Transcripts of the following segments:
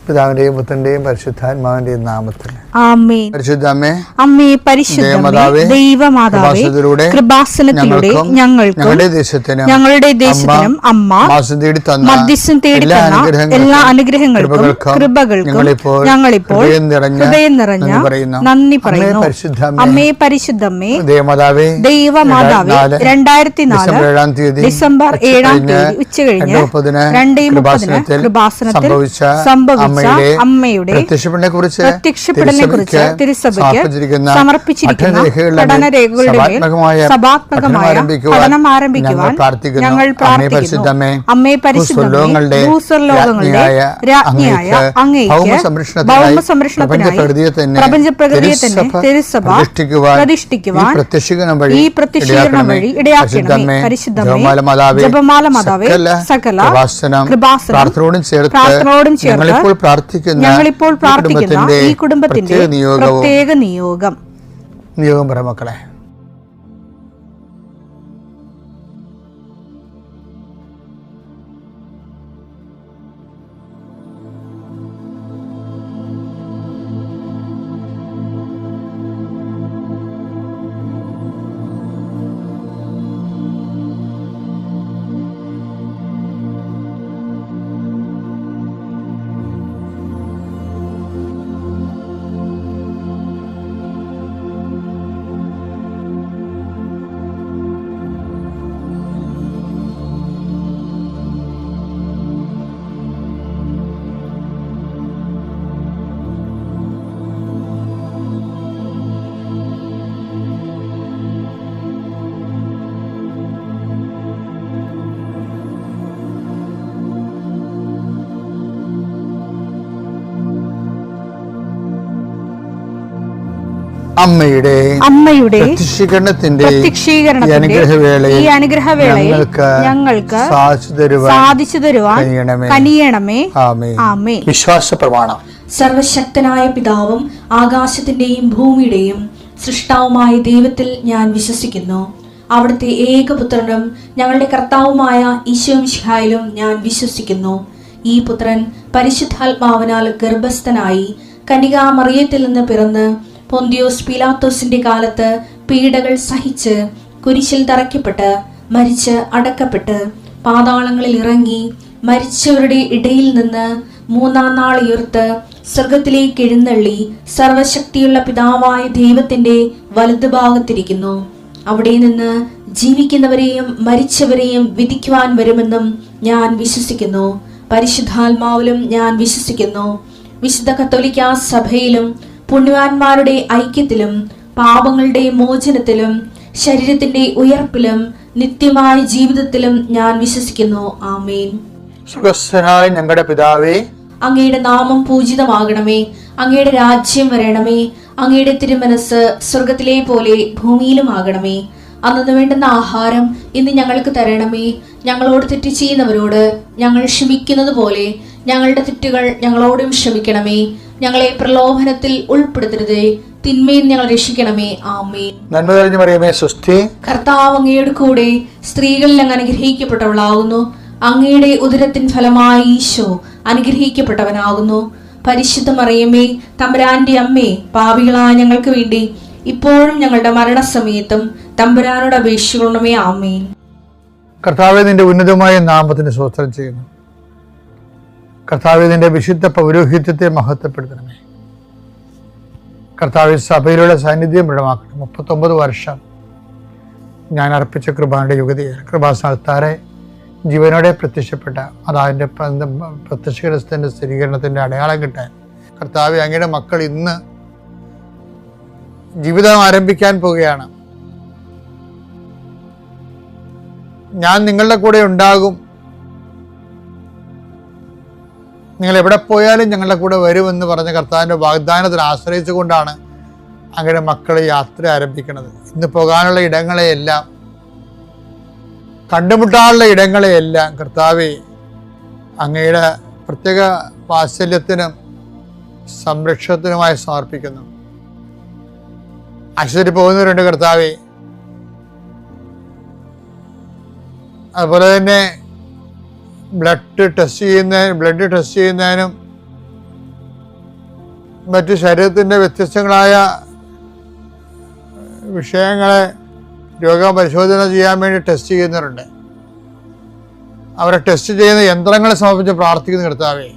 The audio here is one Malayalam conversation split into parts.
പിതാവിന്റെയും പുത്രന്റെയും പരിശുദ്ധാത്മാവിന്റെയും നാമത്തിൽ ആമേൻ. പരിശുദ്ധമേ, അമ്മേ പരിശുദ്ധമേ, ദൈവമാതാവേ, കൃപാസനത്തിലൂടെ ഞങ്ങൾക്കും ഞങ്ങളുടെ ദേശത്തിനും അമ്മ മധ്യസ്ഥം തേടി തന്ന എല്ലാ അനുഗ്രഹങ്ങൾക്കും കൃപകൾക്കും ഞങ്ങളിപ്പോൾ ഹൃദയം നിറഞ്ഞ നന്ദി പറയുന്നു. അമ്മേ പരിശുദ്ധമേ, ദൈവമാതാവേ, 2004 ഡിസംബർ 7 ഉച്ചകഴിഞ്ഞ് 2:30 കൃപാസനത്തിൽ സംഭവിച്ച അമ്മയുടെ പ്രത്യക്ഷപ്പെടലിനെ കുറിച്ച് തിരുസഭയ്ക്ക് സമർപ്പിച്ചിരിക്കുന്ന പഠനരേഖകളുടെ സഭാത്മകമായ പഠനം ആരംഭിക്കുവാൻ ഞങ്ങൾ പ്രാർത്ഥിക്കുന്നു. അമ്മേ പരിശുദ്ധമേ, ഭൂസ്വർലോകങ്ങളുടെ രാജ്ഞിയായ അങ്ങേയ്ക്ക് ഭൗമസംരക്ഷണത്തിനായി പ്രപഞ്ചപ്രകൃതിയെ തന്നെ തിരുസഭ പ്രതിഷ്ഠിക്കുവാൻ ഈ പ്രത്യക്ഷീകരണം വഴി ഇടയാക്കണമേ. പരിശുദ്ധമേ, ജപമാല മാതാവേ, സകല കൃപാസനം പ്രാർത്ഥനയോടും ചേർത്ത് ഞങ്ങളിപ്പോൾ പ്രാർത്ഥിക്കുന്ന ഈ കുടുംബത്തിന്റെ പ്രത്യേക നിയോഗം പറ മക്കളെ. അമ്മയുടെ പ്രത്യക്ഷീകരണത്തിന്റെ ഈ അനുഗ്രഹവേളയിൽ ഞങ്ങൾക്ക് സാധിച്ചു തരുവാൻ കനിയണമേ. ആമേൻ. വിശ്വാസ പ്രമാണം. സർവശക്തനായ പിതാവും ആകാശത്തിന്റെയും ഭൂമിയുടെയും സൃഷ്ടാവുമായ ദൈവത്തിൽ ഞാൻ വിശ്വസിക്കുന്നു. അവിടുത്തെ ഏകപുത്രനും ഞങ്ങളുടെ കർത്താവുമായ ഈശോമിശിഹായിലും ഞാൻ വിശ്വസിക്കുന്നു. ഈ പുത്രൻ പരിശുദ്ധാത്മാവിനാൽ ഗർഭസ്ഥനായി കന്യകാമറിയത്തിൽ നിന്ന് പിറന്ന് പൊന്തിയോസ് പീലാത്തോസിന്റെ കാലത്ത് പീഡകൾ സഹിച്ച് കുരിശിൽ തറയ്ക്കപ്പെട്ട് മരിച്ച് അടക്കപ്പെട്ട് പാതാളങ്ങളിൽ ഇറങ്ങി മരിച്ചവരുടെ ഇടയിൽ നിന്ന് 3-ാം നാൾ ഉയർത്ത് സ്വർഗത്തിലേക്ക് എഴുന്നള്ളി സർവശക്തിയുള്ള പിതാവായ ദൈവത്തിന്റെ വലതുഭാഗത്തിരിക്കുന്നു. അവിടെ നിന്ന് ജീവിക്കുന്നവരെയും മരിച്ചവരെയും വിധിക്കുവാൻ വരുമെന്നും ഞാൻ വിശ്വസിക്കുന്നു. പരിശുദ്ധാത്മാവിലും ഞാൻ വിശ്വസിക്കുന്നു. വിശുദ്ധ കത്തോലിക്കാ സഭയിലും പുണ്യവാന്മാരുടെ ഐക്യത്തിലും പാപങ്ങളുടെ മോചനത്തിലും ശരീരത്തിന്റെ ഉയർപ്പിലും നിത്യമായ ജീവിതത്തിലും ഞാൻ വിശ്വസിക്കുന്നു. ആമേൻ. സുഖസ്ഥനായ ഞങ്ങളുടെ പിതാവേ, അങ്ങയുടെ നാമം പൂജിതമാകണമേ. അങ്ങയുടെ രാജ്യം വരണമേ. അങ്ങയുടെ തിരുമനസ് സ്വർഗത്തിലെ പോലെ ഭൂമിയിലും ആകണമേ. അന്നു വേണ്ടുന്ന ആഹാരം ഇന്ന് ഞങ്ങൾക്ക് തരണമേ. ഞങ്ങളോട് തെറ്റ് ചെയ്യുന്നവരോട് ഞങ്ങൾ ക്ഷമിക്കുന്നത് പോലെ ഞങ്ങളുടെ തെറ്റുകൾ ഞങ്ങളോടും ക്ഷമിക്കണമേ. ഞങ്ങളെ പ്രലോഭനത്തിൽ ഉൾപ്പെടുത്തരുതേ, തിന്മയിൽ ഞങ്ങൾ രക്ഷിക്കണമേ. ആമേൻ. നന്മ നിറഞ്ഞ മറിയമേ, സ്വസ്തി. കർത്താവ് അങ്ങയുടെ കൂടെ സ്ത്രീകളിൽ അങ്ങ് അനുഗ്രഹിക്കപ്പെട്ടവളാകുന്നു. അങ്ങയുടെ ഉദരത്തിൻ ഫലമായി ഈശോ അനുഗ്രഹിക്കപ്പെട്ടവനാകുന്നു. പരിശുദ്ധ മറിയമേ, തമ്പുരാന്റെ അമ്മേ, പാപികളായ ഞങ്ങൾക്ക് വേണ്ടി ഇപ്പോഴും ഞങ്ങളുടെ മരണസമയത്തും തമ്പുരാനോട് അപേക്ഷിക്കണമേ. ആമേൻ. കർത്താവേ, നിന്റെ ഉന്നതമായ നാമത്തിന് സ്തോത്രം ചെയ്യുന്നു. കർത്താവേ, നിന്റെ വിശുദ്ധ പൗരോഹിത്യത്തെ മഹത്വപ്പെടുത്തണമേ. കർത്താവേ, സഭയിലുള്ള സാന്നിധ്യം ദൃഢമാക്കണം. 39 വർഷം ഞാൻ അർപ്പിച്ച കൃപാന്റെ യുഗതിയെ കൃപാസ്ഥാനത്താരെ ജീവനോടെ പ്രത്യക്ഷപ്പെട്ട അതിൻ്റെ പ്രത്യക്ഷത്തിന്റെ സ്ഥിരീകരണത്തിന്റെ അടയാളം കിട്ടാൻ കർത്താവേ, അങ്ങയുടെ മക്കൾ ഇന്ന് ജീവിതം ആരംഭിക്കാൻ പോവുകയാണ്. ഞാൻ നിങ്ങളുടെ കൂടെ ഉണ്ടാകും, നിങ്ങൾ എവിടെ പോയാലും ഞങ്ങളുടെ കൂടെ വരുമെന്ന് പറഞ്ഞ കർത്താവിൻ്റെ വാഗ്ദാനത്തിന് ആശ്രയിച്ചുകൊണ്ടാണ് അങ്ങയുടെ മക്കളെ യാത്ര ആരംഭിക്കുന്നത്. ഇന്ന് പോകാനുള്ള ഇടങ്ങളെയെല്ലാം, കണ്ടുമുട്ടാനുള്ള ഇടങ്ങളെയെല്ലാം കർത്താവേ അങ്ങയുടെ പ്രത്യേക വാത്സല്യത്തിനും സംരക്ഷണത്തിനുമായി സമർപ്പിക്കുന്നു. ആശുപത്രി പോകുന്നവരുണ്ട് കർത്താവേ, അതുപോലെ തന്നെ ബ്ലഡ് ടെസ്റ്റ് ചെയ്യുന്നതിനും മറ്റ് ശരീരത്തിൻ്റെ വ്യത്യസ്തങ്ങളായ വിഷയങ്ങളെ രോഗപരിശോധന ചെയ്യാൻ വേണ്ടി ടെസ്റ്റ് ചെയ്യുന്നവരുണ്ട്. അവരെ ടെസ്റ്റ് ചെയ്യുന്ന യന്ത്രങ്ങളെ സമർപ്പിച്ച് പ്രാർത്ഥിക്കുന്ന കർത്താവേ,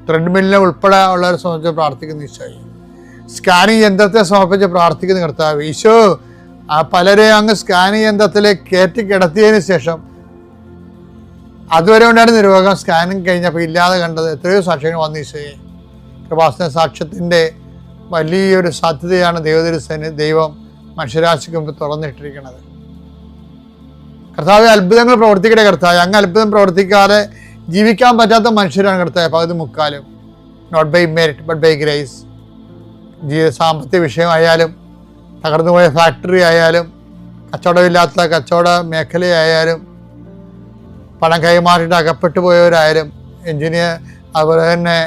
ത്രെഡ്മില്ലിനെ ഉൾപ്പെടെ ഉള്ളവരെ സമർപ്പിച്ച് പ്രാർത്ഥിക്കുന്ന ഈശോയെ, സ്കാനിങ് യന്ത്രത്തെ സമർപ്പിച്ച് പ്രാർത്ഥിക്കുന്ന കർത്താവേ, ഈശോ ആ പലരെ അങ്ങ് സ്കാനിങ് യന്ത്രത്തിൽ കയറ്റി കിടത്തിയതിന് ശേഷം അതുവരെ ഉണ്ടായിരുന്ന രോഗം സ്കാനിങ് കഴിഞ്ഞപ്പോൾ ഇല്ലാതെ കണ്ടത് എത്രയോ സാക്ഷ്യങ്ങൾ വന്നു. ഈശോയെ, കൃപാസന സാക്ഷ്യത്തിൻ്റെ വലിയൊരു സാധ്യതയാണ് ദൈവം മനുഷ്യരാശിക്ക് മുമ്പ് തുറന്നിട്ടിരിക്കുന്നത്. കർത്താവ് അത്ഭുതങ്ങൾ പ്രവർത്തിക്കട്ടെ. കർത്താവ് അങ്ങ് അത്ഭുതം പ്രവർത്തിക്കാതെ ജീവിക്കാൻ പറ്റാത്ത മനുഷ്യരാണ് കർത്താവ് പകുതി മുക്കാലും. Not by merit but by grace. സാമ്പത്തിക വിഷയമായാലും, തകർന്നുപോയ ഫാക്ടറി ആയാലും, കച്ചവടമില്ലാത്ത കച്ചവട മേഖലയായാലും, പണം കൈമാറിയിട്ട് അകപ്പെട്ടു പോയവരായാലും, അതുപോലെ തന്നെ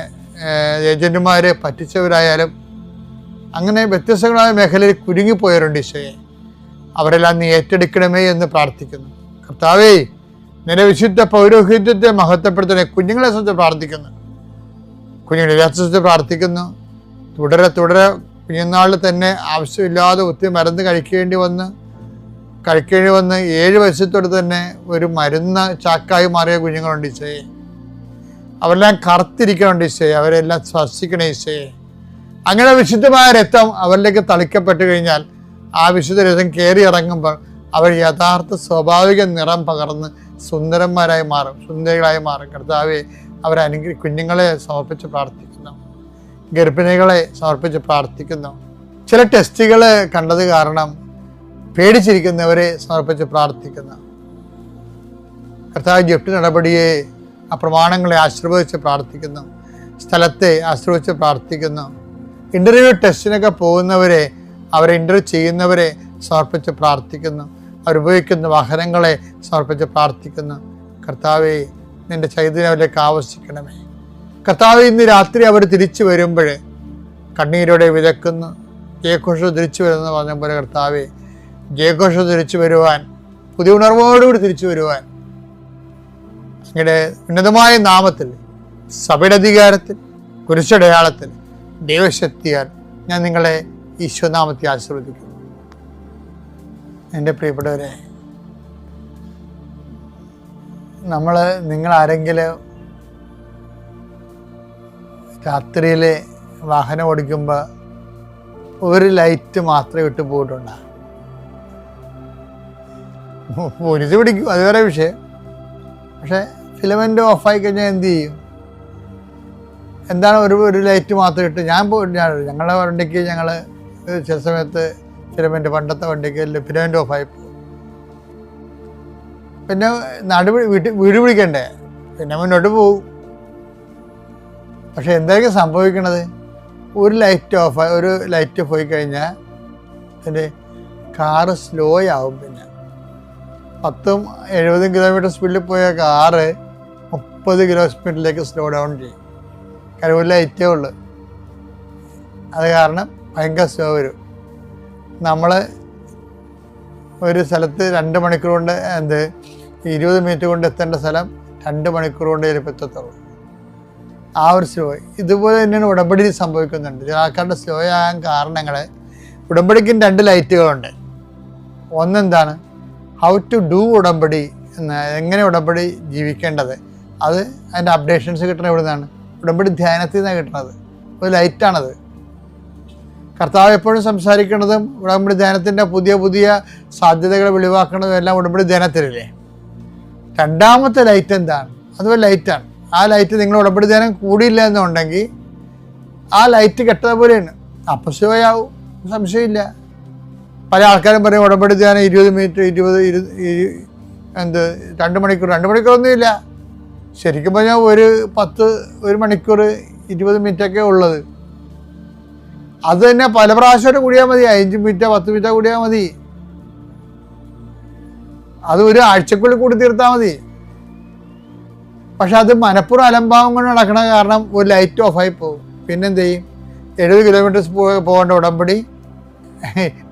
ഏജന്റുമാർ പറ്റിച്ചവരായാലും, അങ്ങനെ വ്യത്യസ്തങ്ങളായ മേഖലയിൽ കുരുങ്ങിപ്പോയവരുണ്ട്. ഈശോയെ, അവരെല്ലാം നീ ഏറ്റെടുക്കണമേ എന്ന് പ്രാർത്ഥിക്കുന്നു. കർത്താവേ, നിന്റെ വിശുദ്ധ പൗരോഹിത്യത്തെ മഹത്വപ്പെടുത്തണേ. കുഞ്ഞുങ്ങളെ സംബന്ധിച്ച് പ്രാർത്ഥിക്കുന്നു, കുഞ്ഞുങ്ങളെ സംബന്ധിച്ച് പ്രാർത്ഥിക്കുന്നു. തുടരെ കുഞ്ഞുനാളിൽ തന്നെ ആവശ്യമില്ലാതെ ഒത്തിരി മരുന്ന് കഴിക്കേണ്ടി വന്ന് 7 വയസ്സത്തോട് തന്നെ ഒരു മരുന്ന് ചാക്കായി മാറിയ കുഞ്ഞുങ്ങളുണ്ട്. ഈശോയെ, അവരെല്ലാം കറുത്തിരിക്കണുണ്ട്. ഈശോയെ, അവരെല്ലാം സ്പർശിക്കണേ. ഈശോയെ, അങ്ങനെ വിശുദ്ധമായ രക്തം അവരിലേക്ക് തളിക്കപ്പെട്ട് കഴിഞ്ഞാൽ ആ വിശുദ്ധ രക്തം കയറി ഇറങ്ങുമ്പോൾ അവർ യഥാർത്ഥ സ്വാഭാവിക നിറം പകർന്ന് സുന്ദരന്മാരായി മാറും, സുന്ദരികളായി മാറും. കർത്താവെ, അവരെ കുഞ്ഞുങ്ങളെ സമർപ്പിച്ച് പ്രാർത്ഥിക്കുന്നു, ഗർഭിണികളെ സമർപ്പിച്ച് പ്രാർത്ഥിക്കുന്നു. ചില ടെസ്റ്റുകൾ കണ്ടത് കാരണം പേടിച്ചിരിക്കുന്നവരെ സമർപ്പിച്ച് പ്രാർത്ഥിക്കുന്നു. കർത്താവ് ജപ്തി നടപടിയെ, ആ പ്രമാണങ്ങളെ ആശീർവദിച്ച് പ്രാർത്ഥിക്കുന്നു, സ്ഥലത്തെ ആശീർവദിച്ച് പ്രാർത്ഥിക്കുന്നു. ഇൻ്റർവ്യൂ ടെസ്റ്റിനൊക്കെ പോകുന്നവരെ, അവരെ ഇൻ്റർവ്യൂ ചെയ്യുന്നവരെ സമർപ്പിച്ച് പ്രാർത്ഥിക്കുന്നു. അവരുപയോഗിക്കുന്ന വാഹനങ്ങളെ സമർപ്പിച്ച് പ്രാർത്ഥിക്കുന്നു. കർത്താവെ, നിൻ്റെ ചൈതന്യം അവരിലേക്ക് ആവശ്യിക്കണമേ. കർത്താവ്, ഇന്ന് രാത്രി അവർ തിരിച്ചു വരുമ്പോൾ കണ്ണീരോടെ വിതക്കുന്നു. ജയഘോഷം തിരിച്ചു വരുമെന്ന് പറഞ്ഞ പോലെ കർത്താവെ, ജയഘോഷം തിരിച്ചു വരുവാൻ, പുതിയ ഉണർവോടുകൂടി തിരിച്ചു വരുവാൻ അങ്ങയുടെ ഉന്നതമായ നാമത്തിൽ, സഭയുടെ അധികാരത്തിൽ, കുരിശടയാളത്തിൽ, ദൈവശക്തിയാൽ ഞാൻ നിങ്ങളെ ഈശോനാമത്തിൽ ആശീർവദിക്കുന്നു. എൻ്റെ പ്രിയപ്പെട്ടവരെ, നിങ്ങളാരെങ്കിലും രാത്രിയിൽ വാഹനം ഓടിക്കുമ്പോൾ ഒരു ലൈറ്റ് മാത്രമേ ഇട്ട് പോയിട്ടുണ്ടോ? പോലീസ് പിടിക്കും, അത് വേറെ വിഷയം. പക്ഷേ ഫിലമെൻ്റ് ഓഫായി കഴിഞ്ഞാൽ എന്ത് ചെയ്യും? എന്താണ് ഒരു ലൈറ്റ് മാത്രം ഇട്ട്? ഞങ്ങളുടെ വണ്ടിക്ക് ചില സമയത്ത് ഫിലമെൻ്റ്, പണ്ടത്തെ വണ്ടിക്ക് ഫിലമെൻ്റ് ഓഫായി പോകും. പിന്നെ വീട് പിടിക്കണ്ടേ, പിന്നെ മുന്നോട്ട് പോകും. പക്ഷെ എന്തായിരിക്കും സംഭവിക്കണത്? ഒരു ലൈറ്റ് പോയി കഴിഞ്ഞാൽ എൻ്റെ കാറ് സ്ലോ ആവും. പിന്നെ 10-70 കിലോമീറ്റർ സ്പീഡിൽ പോയ കാറ് 30 കിലോ സ്പീഡിലേക്ക് സ്ലോ ഡൗൺ ചെയ്യും. കാരണം ഒരു ലൈറ്റേ ഉള്ളു. അത് കാരണം ഭയങ്കര സ്ലോ വരും. നമ്മൾ ഒരു സ്ഥലത്ത് 2 മണിക്കൂർ കൊണ്ട് 20 മിനിറ്റ് കൊണ്ട് എത്തേണ്ട സ്ഥലം 2 മണിക്കൂർ കൊണ്ട് ചിലപ്പോൾ എത്തത്തുള്ളൂ. ആ ഒരു സ്ലോ. ഇതുപോലെ തന്നെയാണ് ഉടമ്പടി സംഭവിക്കുന്നുണ്ട്. ചില ആൾക്കാരുടെ സ്ലോ ആകാൻ കാരണങ്ങൾ, ഉടമ്പടിക്കും 2 ലൈറ്റുകളുണ്ട്. ഒന്നെന്താണ്, ഹൗ ടു ഡു ഉടമ്പടി എന്ന്, എങ്ങനെ ഉടമ്പടി ജീവിക്കേണ്ടത്, അതിൻ്റെ അപ്ഡേഷൻസ് കിട്ടണത് എവിടെ നിന്നാണ്? ഉടമ്പടി ധ്യാനത്തിൽ നിന്നാണ് കിട്ടുന്നത്. ഒരു ലൈറ്റാണത്. കർത്താവ് എപ്പോഴും സംസാരിക്കുന്നതും ഉടമ്പടി ധ്യാനത്തിൻ്റെ പുതിയ സാധ്യതകൾ വെളിവാക്കുന്നതും എല്ലാം ഉടമ്പടി ധ്യാനത്തിലല്ലേ. രണ്ടാമത്തെ ലൈറ്റ് എന്താണ്? അതുപോലെ ലൈറ്റാണ്. ആ ലൈറ്റ് നിങ്ങൾ ഉടമ്പടി ധ്യാനം കൂടിയില്ല എന്നുണ്ടെങ്കിൽ ആ ലൈറ്റ് കെട്ടതുപോലെയാണ്. അപ്പം ശിവയാവും, സംശയമില്ല. പല ആൾക്കാരും പറയും ഉടമ്പടി ധ്യാനം 20 മിനിറ്റ്, 2 മണിക്കൂർ. 2 മണിക്കൂറൊന്നുമില്ല. ശരിക്കും പറഞ്ഞാൽ ഒരു മണിക്കൂർ 20 മിനിറ്റൊക്കെ ഉള്ളത്. അത് തന്നെ പല പ്രാവശ്യമായിട്ട് കൂടിയാൽ മതി. 5 മിനിറ്റോ 10 മിനിറ്റോ കൂടിയാൽ മതി. അത് ഒരു ആഴ്ചക്കുള്ളിൽ കൂടി തീർത്താൽ മതി. പക്ഷെ അത് മനപ്പുറം അലംഭാവം കൊണ്ട് നടക്കണ കാരണം ഒരു ലൈറ്റ് ഓഫായി പോകും. പിന്നെന്ത് ചെയ്യും? 70 കിലോമീറ്റേഴ്സ് പോകേണ്ട ഉടമ്പടി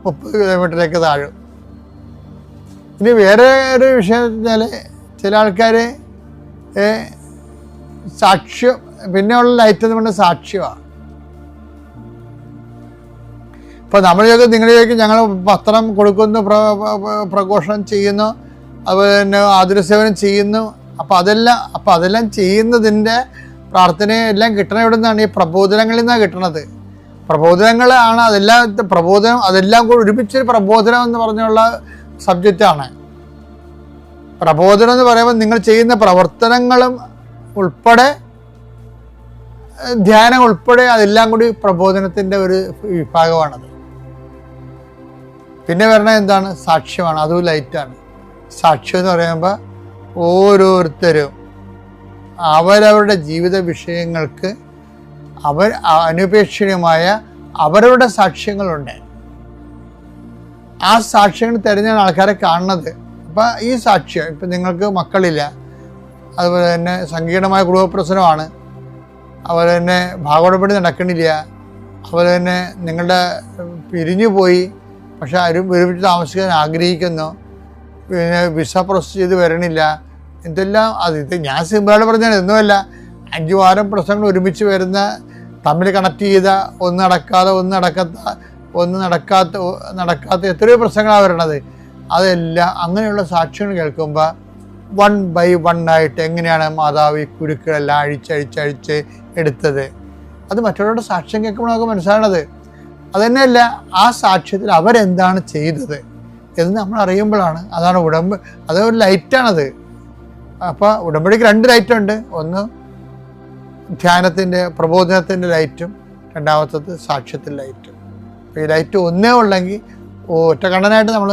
30 കിലോമീറ്ററിലേക്ക് താഴും. ഇനി വേറെ ഒരു വിഷയം വെച്ചാൽ, ചില ആൾക്കാർ പിന്നെയുള്ള ലൈറ്റ് എന്ന് പറഞ്ഞാൽ സാക്ഷ്യമാണ്. ഇപ്പം നമ്മൾ നിങ്ങൾ ഞങ്ങൾ പത്രം കൊടുക്കുന്നു, പ്രഘോഷണം ചെയ്യുന്നു, അതുപോലെ തന്നെ ആതുരസേവനം ചെയ്യുന്നു. അപ്പം അതെല്ലാം ചെയ്യുന്നതിൻ്റെ പ്രാർത്ഥനയെല്ലാം കിട്ടണ എവിടെ നിന്നാണ്? ഈ പ്രബോധനങ്ങളിൽ നിന്നാണ് കിട്ടണത്. പ്രബോധനങ്ങളാണ് അതെല്ലാം കൂടി ഒരുമിച്ചൊരു പ്രബോധനം എന്ന് പറഞ്ഞുള്ള സബ്ജക്റ്റാണ്. പ്രബോധനം എന്ന് പറയുമ്പോൾ നിങ്ങൾ ചെയ്യുന്ന പ്രവർത്തനങ്ങളും ഉൾപ്പെടെ, ധ്യാനം ഉൾപ്പെടെ, അതെല്ലാം കൂടി പ്രബോധനത്തിൻ്റെ ഒരു വിഭാഗമാണത്. പിന്നെ വരണത് എന്താണ്? സാക്ഷ്യമാണ്. അതും ലൈറ്റാണ്. സാക്ഷ്യം എന്ന് പറയുമ്പോൾ ഓരോരുത്തരും അവരവരുടെ ജീവിത വിഷയങ്ങൾക്ക് അനുപേക്ഷണീയമായ അവരവരുടെ സാക്ഷ്യങ്ങളുണ്ട്. ആ സാക്ഷ്യങ്ങൾ തിരഞ്ഞാണ് ആൾക്കാരെ കാണുന്നത്. അപ്പം ഈ സാക്ഷ്യം, ഇപ്പം നിങ്ങൾക്ക് മക്കളില്ല, അതുപോലെ തന്നെ സങ്കീർണമായ കുടുംബപ്രശ്നമാണ്, അതുപോലെ തന്നെ ഭാഗോടപടി നടക്കണില്ല, അതുപോലെ തന്നെ നിങ്ങളുടെ പിരിഞ്ഞു പോയി പക്ഷെ ആരും ഒരുമിച്ച് താമസിക്കാൻ ആഗ്രഹിക്കുന്നു, പിന്നെ വിസ പ്രോസസ് ചെയ്ത് വരണില്ല, ഇതെല്ലാം ഇത് ഞാൻ സിമ്പിളായിട്ട് പറഞ്ഞാണ്. ഒന്നുമല്ല, 5-6 പ്രശ്നങ്ങൾ ഒരുമിച്ച് വരുന്ന, തമ്മിൽ കണക്ട് ചെയ്ത, നടക്കാത്ത എത്രയോ പ്രശ്നങ്ങളാണ് വരണത്. അതെല്ലാം അങ്ങനെയുള്ള സാക്ഷ്യങ്ങൾ കേൾക്കുമ്പോൾ 1 by 1 ആയിട്ട് എങ്ങനെയാണ് മാതാവ് ഈ കുരുക്കളെല്ലാം അഴിച്ചഴിച്ച് എടുത്തത്, അത് മറ്റുള്ളവരുടെ സാക്ഷ്യം കേൾക്കുമ്പോൾ നമുക്ക് മനസ്സിലാണത്. അതുതന്നെയല്ല, ആ സാക്ഷ്യത്തിൽ അവരെന്താണ് ചെയ്തത് എന്ന് നമ്മൾ അറിയുമ്പോഴാണ്. അതാണ് അതൊരു ലൈറ്റാണത്. അപ്പോൾ ഉടമ്പടിക്ക് 2 ലൈറ്റുണ്ട്. ഒന്ന് ധ്യാനത്തിൻ്റെ പ്രബോധനത്തിൻ്റെ ലൈറ്റും, രണ്ടാമത്തത് സാക്ഷ്യത്തിൻ്റെ ലൈറ്റും. അപ്പോൾ ഈ ലൈറ്റ് ഒന്നേ ഉള്ളെങ്കിൽ ഒറ്റ കണ്ണനായിട്ട് നമ്മൾ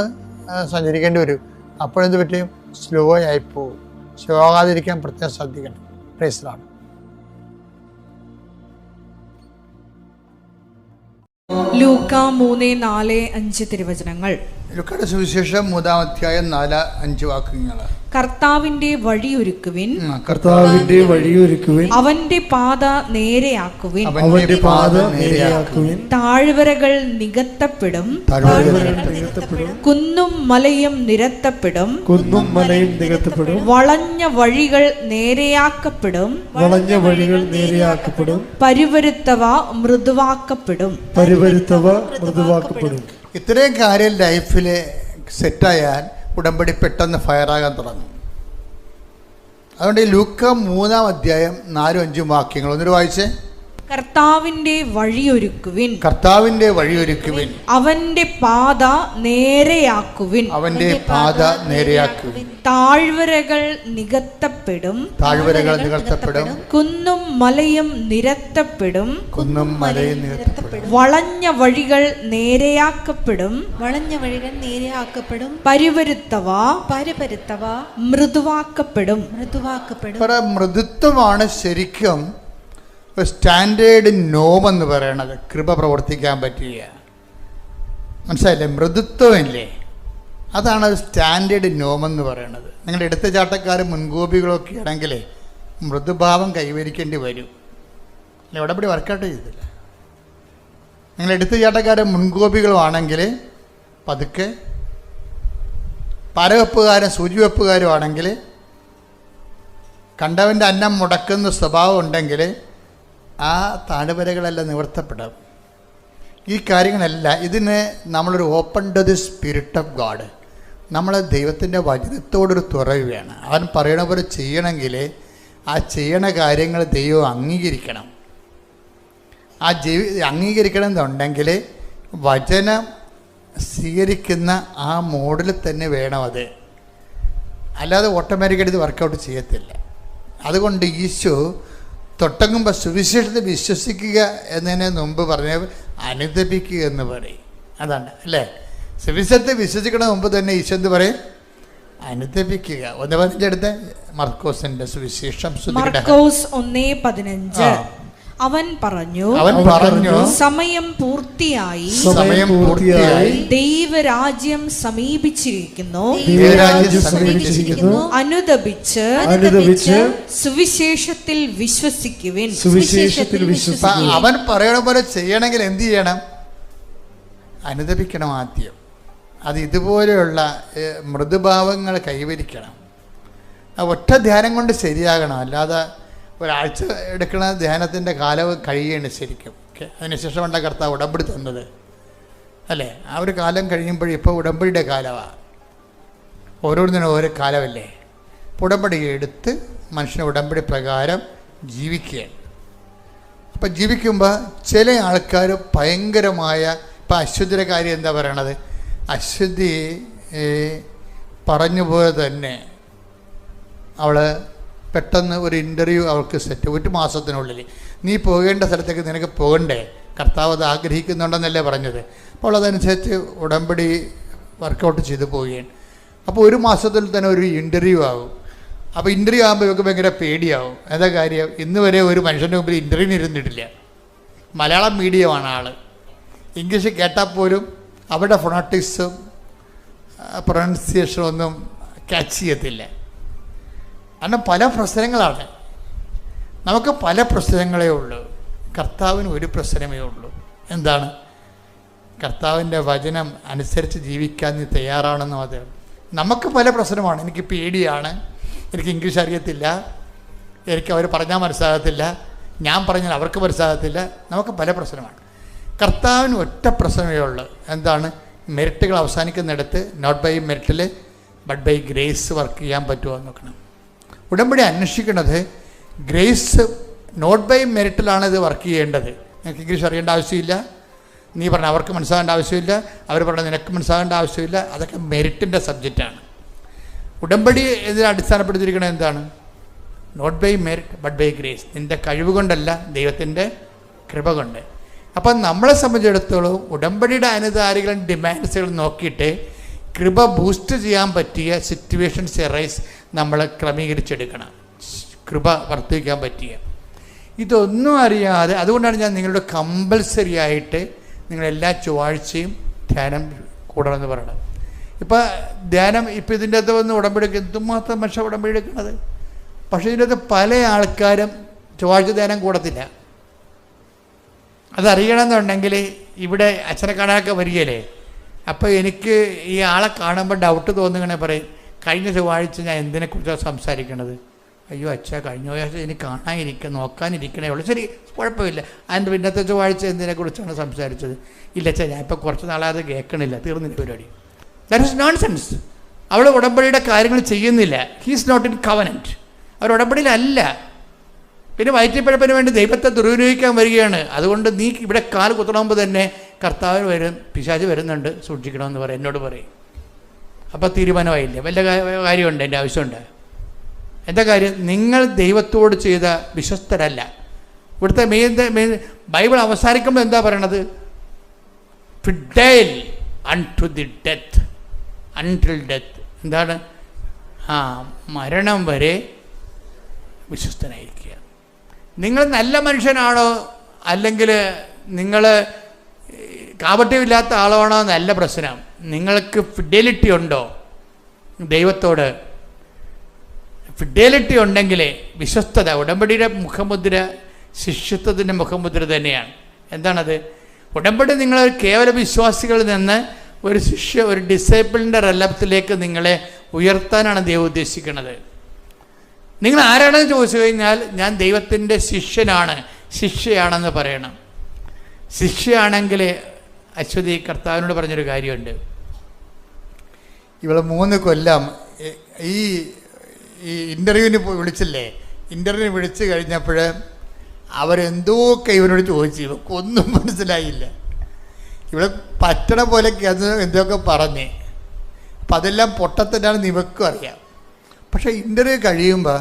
സഞ്ചരിക്കേണ്ടി വരും. അപ്പോഴെന്ത് പറ്റും? സ്ലോ ആയിപ്പോവും. സ്ലോ ആകാതിരിക്കാൻ പ്രത്യേകം ശ്രദ്ധിക്കണം. Price the Lord. ലൂക്ക 3:4-5 തിരുവചനങ്ങൾ. ലൂക്കയുടെ സുവിശേഷം 3-ാം അധ്യായം 4-5 വാക്യങ്ങൾ. കർത്താവിന്റെ വഴിയൊരുക്കുവിൻ, അവന്റെ പാത നേരെയാക്കുവിൻ, താഴ്വരകൾ നികത്തപ്പെടും, കുന്നും മലയും നിരത്തപ്പെടും, വളഞ്ഞ വഴികൾ നേരെയാക്കപ്പെടും, പരിവരുത്തവ മൃദുവാക്കപ്പെടും. ഇത്രയും കാര്യം ലൈഫിൽ സെറ്റായാൽ ഉടമ്പടി പെട്ടെന്ന് ഫയറാകാൻ തുടങ്ങും. അതുകൊണ്ട് ഈ ലൂക്ക 3-ാം അധ്യായം 4-5 വാക്യങ്ങൾ ഒന്നൊരു വായിച്ചേ. കർത്താവിന്റെ വഴിയൊരുക്കുവിൻ, അവന്റെ പാത നേരെയാക്കുവിൻ, താഴ്വരകൾ നികത്തപ്പെടും, കുന്നും മലയും നിരത്തപ്പെടും, വളഞ്ഞ വഴികൾ നേരെയാക്കപ്പെടും, പരിവരുത്തവ മൃദുവാക്കപ്പെടും. മൃദുത്വമാണ് ശരിക്കും സ്റ്റാൻഡേർഡ് നോം എന്ന് പറയണത്. കൃപ പ്രവർത്തിക്കാൻ പറ്റിയ, മനസ്സിലായില്ലേ? മൃദുത്വമില്ലേ, അതാണ് സ്റ്റാൻഡേർഡ് നോം എന്ന് പറയണത്. നിങ്ങളുടെ എടുത്തുചാട്ടക്കാരും മുൻകോപികളൊക്കെ ആണെങ്കിൽ മൃദുഭാവം കൈവരിക്കേണ്ടി വരും. അല്ല, ഉടമ്പടി വർക്കൗട്ട് ചെയ്തില്ല. നിങ്ങൾ എടുത്തുചാട്ടക്കാരും മുൻകോപികളുമാണെങ്കിൽ പതുക്കെ, പരവെപ്പുകാരും സൂചിവെപ്പുകാരും ആണെങ്കിൽ, കണ്ടവൻ്റെ അന്നം മുടക്കുന്ന സ്വഭാവം ഉണ്ടെങ്കിൽ ആ താഴ്വരകളെല്ലാം നിവർത്തപ്പെടും. ഈ കാര്യങ്ങളെല്ലാം ഇതിന് നമ്മളൊരു open to the spirit of God, നമ്മൾ ദൈവത്തിൻ്റെ വചനത്തോടൊരു തുറവുകയാണ്. അവൻ പറയണ പോലെ ചെയ്യണമെങ്കിൽ ആ ചെയ്യണ കാര്യങ്ങൾ ദൈവം അംഗീകരിക്കണം. അംഗീകരിക്കണം എന്നുണ്ടെങ്കിൽ വചനം സ്വീകരിക്കുന്ന ആ മോഡിൽ തന്നെ വേണം അത്. അല്ലാതെ ഓട്ടോമാറ്റിക്കായിട്ട് ഇത് വർക്കൗട്ട് ചെയ്യത്തില്ല. അതുകൊണ്ട് ഈശോ തൊട്ടങ്ങുമ്പോൾ സുവിശേഷത്തെ വിശ്വസിക്കുക എന്നതിന് മുമ്പ് പറഞ്ഞ അനുദപിക്കുക എന്ന് പറയും. അതാണ് അല്ലേ? സുവിശേഷത്തെ വിശ്വസിക്കണ മുമ്പ് തന്നെ ഈശോ എന്ത് പറയും? അനുദപിക്കുക. 1:15 മർക്കോസിന്റെ സുവിശേഷം. മർക്കോസ് 1:15. അവൻ പറഞ്ഞു, സമയം പൂർത്തിയായി, ദൈവരാജ്യം സമീപിച്ചിരിക്കുന്നു, അനുദപിച്ച് സുവിശേഷത്തിൽ വിശ്വസിക്കുവിൻ. അവൻ പറയണ പോലെ ചെയ്യണമെങ്കിൽ എന്ത് ചെയ്യണം? അനുദപിക്കണം ആദ്യം. അത് ഇതുപോലെയുള്ള മൃദുഭാവങ്ങൾ കൈവരിക്കണം. ഒറ്റ ധ്യാനം കൊണ്ട് ശരിയാകണം. അല്ലാതെ ഒരാഴ്ച എടുക്കുന്ന ധ്യാനത്തിൻ്റെ കാലം കഴിയുകയാണ് ശരിക്കും. അതിനുശേഷമല്ല കർത്താവ് ഉടമ്പടി തന്നത് അല്ലേ? ആ ഒരു കാലം കഴിയുമ്പോഴും ഇപ്പോൾ ഉടമ്പടിയുടെ കാലമാണ്. ഓരോന്നിനും ഓരോ കാലമല്ലേ? ഉടമ്പടി എടുത്ത് മനുഷ്യനെ ഉടമ്പടി പ്രകാരം ജീവിക്കുകയാണ്. അപ്പം ജീവിക്കുമ്പോൾ ചില ആൾക്കാർ ഭയങ്കരമായ, ഇപ്പം അശ്വതിയുടെ കാര്യം എന്താ പറയണത്? അശ്വതി പറഞ്ഞു പോലെ തന്നെ അവൾ പെട്ടെന്ന് ഒരു ഇൻ്റർവ്യൂ അവൾക്ക് സെറ്റ്, 1 മാസത്തിനുള്ളിൽ നീ പോകേണ്ട സ്ഥലത്തേക്ക് നിനക്ക് പോകണ്ടേ, കർത്താവ് അത് ആഗ്രഹിക്കുന്നുണ്ടെന്നല്ലേ പറഞ്ഞത്. അപ്പോൾ അതനുസരിച്ച് ഉടമ്പടി വർക്കൗട്ട് ചെയ്ത് പോവുകയാണ്. അപ്പോൾ 1 മാസത്തിൽ തന്നെ ഒരു ഇൻ്റർവ്യൂ ആകും. അപ്പോൾ ഇൻ്റർവ്യൂ ആകുമ്പോൾ ഇവർക്ക് ഭയങ്കര പേടിയാവും. എന്താ കാര്യം? ഇന്ന് വരെ ഒരു മനുഷ്യൻ്റെ മുമ്പിൽ ഇൻ്റർവ്യൂവിന് ഇരുന്നിട്ടില്ല. മലയാളം മീഡിയമാണ് ആൾ. ഇംഗ്ലീഷ് കേട്ടാൽ പോലും അവരുടെ ഫൊണാറ്റിക്സും പ്രൊനൗൺസിയേഷനും ഒന്നും ക്യാച്ച് ചെയ്യത്തില്ല. കാരണം പല പ്രശ്നങ്ങളാണ്. നമുക്ക് പല പ്രശ്നങ്ങളേ ഉള്ളൂ. കർത്താവിന് ഒരു പ്രശ്നമേ ഉള്ളൂ. എന്താണ്? കർത്താവിൻ്റെ വചനം അനുസരിച്ച് ജീവിക്കാൻ നീ തയ്യാറാണെന്ന് മാത്രമേ. നമുക്ക് പല പ്രശ്നമാണ്. എനിക്ക് പേടിയാണ്, എനിക്ക് ഇംഗ്ലീഷ് അറിയത്തില്ല, എനിക്ക് അവർ പറഞ്ഞാൽ മനസ്സിലാകത്തില്ല, ഞാൻ പറഞ്ഞാൽ അവർക്ക് മനസ്സിലാകത്തില്ല. നമുക്ക് പല പ്രശ്നമാണ്. കർത്താവിന് ഒറ്റ പ്രശ്നമേ ഉള്ളൂ. എന്താണ്? മെറിറ്റുകൾ അവസാനിക്കുന്നിടത്ത് നോട്ട് ബൈ മെറിറ്റിൽ ബട്ട് ബൈ ഗ്രേസ് വർക്ക് ചെയ്യാൻ പറ്റുമോ എന്ന് നോക്കണം. ഉടമ്പടി അന്വേഷിക്കുന്നത് ഗ്രേസ് നോട്ട് ബൈ മെറിറ്റിലാണ് ഇത് വർക്ക് ചെയ്യേണ്ടത്. നിനക്ക് ഇംഗ്ലീഷ് അറിയേണ്ട ആവശ്യമില്ല, നീ പറഞ്ഞ അവർക്ക് മനസ്സിലാകേണ്ട ആവശ്യമില്ല, അവർ പറഞ്ഞ നിനക്ക് മനസ്സിലാകേണ്ട ആവശ്യമില്ല. അതൊക്കെ മെറിറ്റിൻ്റെ സബ്ജക്റ്റാണ്. ഉടമ്പടി ഇതിനെ അടിസ്ഥാനപ്പെടുത്തിയിരിക്കുന്നത് എന്താണ്? Not by merit but by grace. നിൻ്റെ കഴിവ് കൊണ്ടല്ല, ദൈവത്തിൻ്റെ കൃപ കൊണ്ട്. അപ്പം നമ്മളെ സംബന്ധിച്ചിടത്തോളം ഉടമ്പടിയുടെ അനുധാരികളും ഡിമാൻഡ്സുകളും നോക്കിയിട്ട് കൃപ ബൂസ്റ്റ് ചെയ്യാൻ പറ്റിയ സിറ്റുവേഷൻസ് എറൈസ് നമ്മൾ ക്രമീകരിച്ചെടുക്കണം. കൃപ വർദ്ധിക്കാൻ പറ്റിയ ഇതൊന്നും അറിയാതെ, അതുകൊണ്ടാണ് ഞാൻ നിങ്ങളുടെ കമ്പൽസറി ആയിട്ട് നിങ്ങളെല്ലാ ചൊവ്വാഴ്ചയും ധ്യാനം കൂടണമെന്ന് പറയണം. ഇപ്പം ധ്യാനം ഇപ്പം ഇതിൻ്റെ അകത്ത് വന്ന് ഉടമ്പടിക്ക് എന്തുമാത്രം മനുഷ്യ ഉടമ്പടി എടുക്കുന്നത്. പക്ഷേ ഇതിൻ്റെ അകത്ത് പല ആൾക്കാരും ചൊവ്വാഴ്ച ധ്യാനം കൂടത്തില്ല. അതറിയണമെന്നുണ്ടെങ്കിൽ ഇവിടെ അച്ഛനെ കാണാനൊക്കെ വരികയല്ലേ. അപ്പോൾ എനിക്ക് ഈ ആളെ കാണുമ്പോൾ ഡൗട്ട് തോന്നുകയാണെ പറയും, കഴിഞ്ഞ ചൊവ്വാഴ്ച ഞാൻ എന്തിനെക്കുറിച്ചാണ് സംസാരിക്കണത്? അയ്യോ അച്ഛാ, കഴിഞ്ഞ ചൊവ്വാഴ്ച എനിക്ക് നോക്കാനിരിക്കണേ ഉള്ളൂ. ശരി, കുഴപ്പമില്ല. അതിൻ്റെ പിന്നത്തെ ചൊവ്വാഴ്ച എന്തിനെക്കുറിച്ചാണ് സംസാരിച്ചത്? ഇല്ല അച്ഛാ, ഞാൻ ഇപ്പോൾ കുറച്ച് നാളാതെ കേൾക്കണില്ല, തീർന്നില്ല പരിപാടി. That is nonsense. അവൾ ഉടമ്പടിയുടെ കാര്യങ്ങൾ ചെയ്യുന്നില്ല. He's not in covenant. അവർ ഉടമ്പടിയിലല്ല. പിന്നെ വയറ്റിപ്പഴപ്പിന് വേണ്ടി ദൈവത്തെ ദുരുപയോഗിക്കാൻ വരികയാണ്. അതുകൊണ്ട് നീ ഇവിടെ കാൽ കുത്തണമെമ്പോൾ തന്നെ കർത്താവ് പിശാച് വരുന്നുണ്ട്, സൂക്ഷിക്കണമെന്ന് പറയും, എന്നോട് പറയും. അപ്പോൾ തീരുമാനമായില്ലേ? വല്ല കാര്യമുണ്ട്? എൻ്റെ ആവശ്യമുണ്ട്? എന്താ കാര്യം? നിങ്ങൾ ദൈവത്തോട് ചെയ്ത വിശ്വസ്തരല്ല. ഇവിടുത്തെ മെയിൻ ബൈബിൾ അവസാനിക്കുമ്പോൾ എന്താ പറയണത്? Fidel unto the death, until death. എന്താണ്? മരണം വരെ വിശ്വസ്തനായിരിക്കുക. നിങ്ങൾ നല്ല മനുഷ്യനാണോ അല്ലെങ്കിൽ നിങ്ങൾ കാപട്യമില്ലാത്ത ആളാണോ എന്നല്ല പ്രശ്നം. നിങ്ങൾക്ക് ഫിഡലിറ്റി ഉണ്ടോ ദൈവത്തോട്? ഫിഡലിറ്റി ഉണ്ടെങ്കിലേ വിശ്വസ്തത, ഉടമ്പടിയുടെ മുഖമുദ്ര ശിഷ്യത്വത്തിൻ്റെ മുഖമുദ്ര തന്നെയാണ്. എന്താണത്? ഉടമ്പടി നിങ്ങൾ കേവല വിശ്വാസികളിൽ നിന്ന് ഒരു ഡിസൈപ്പിളിൻ്റെ റെലത്തിലേക്ക് നിങ്ങളെ ഉയർത്താനാണ് ദൈവം ഉദ്ദേശിക്കുന്നത്. നിങ്ങൾ ആരാണെന്ന് ചോദിച്ചു കഴിഞ്ഞാൽ ഞാൻ ദൈവത്തിൻ്റെ ശിഷ്യയാണെന്ന് പറയണം. ശിഷ്യയാണെങ്കിൽ അശ്വതി കർത്താവിനോട് പറഞ്ഞൊരു കാര്യമുണ്ട്. ഇവളെ 3 കൊല്ലം ഈ ഇൻ്റർവ്യൂവിന് വിളിച്ചില്ലേ, ഇൻ്റർവ്യൂവിന് വിളിച്ച് കഴിഞ്ഞപ്പോൾ അവരെന്തോക്കെ ഇവനോട് ചോദിച്ചു, ഇവക്കൊന്നും മനസ്സിലായില്ല. ഇവിടെ പറ്റണ പോലെയൊക്കെ അത് എന്തൊക്കെ പറഞ്ഞ്. അപ്പം അതെല്ലാം പൊട്ടത്തന്നെയാണെന്ന് ഇവക്കും അറിയാം. പക്ഷേ ഇൻ്റർവ്യൂ കഴിയുമ്പോൾ,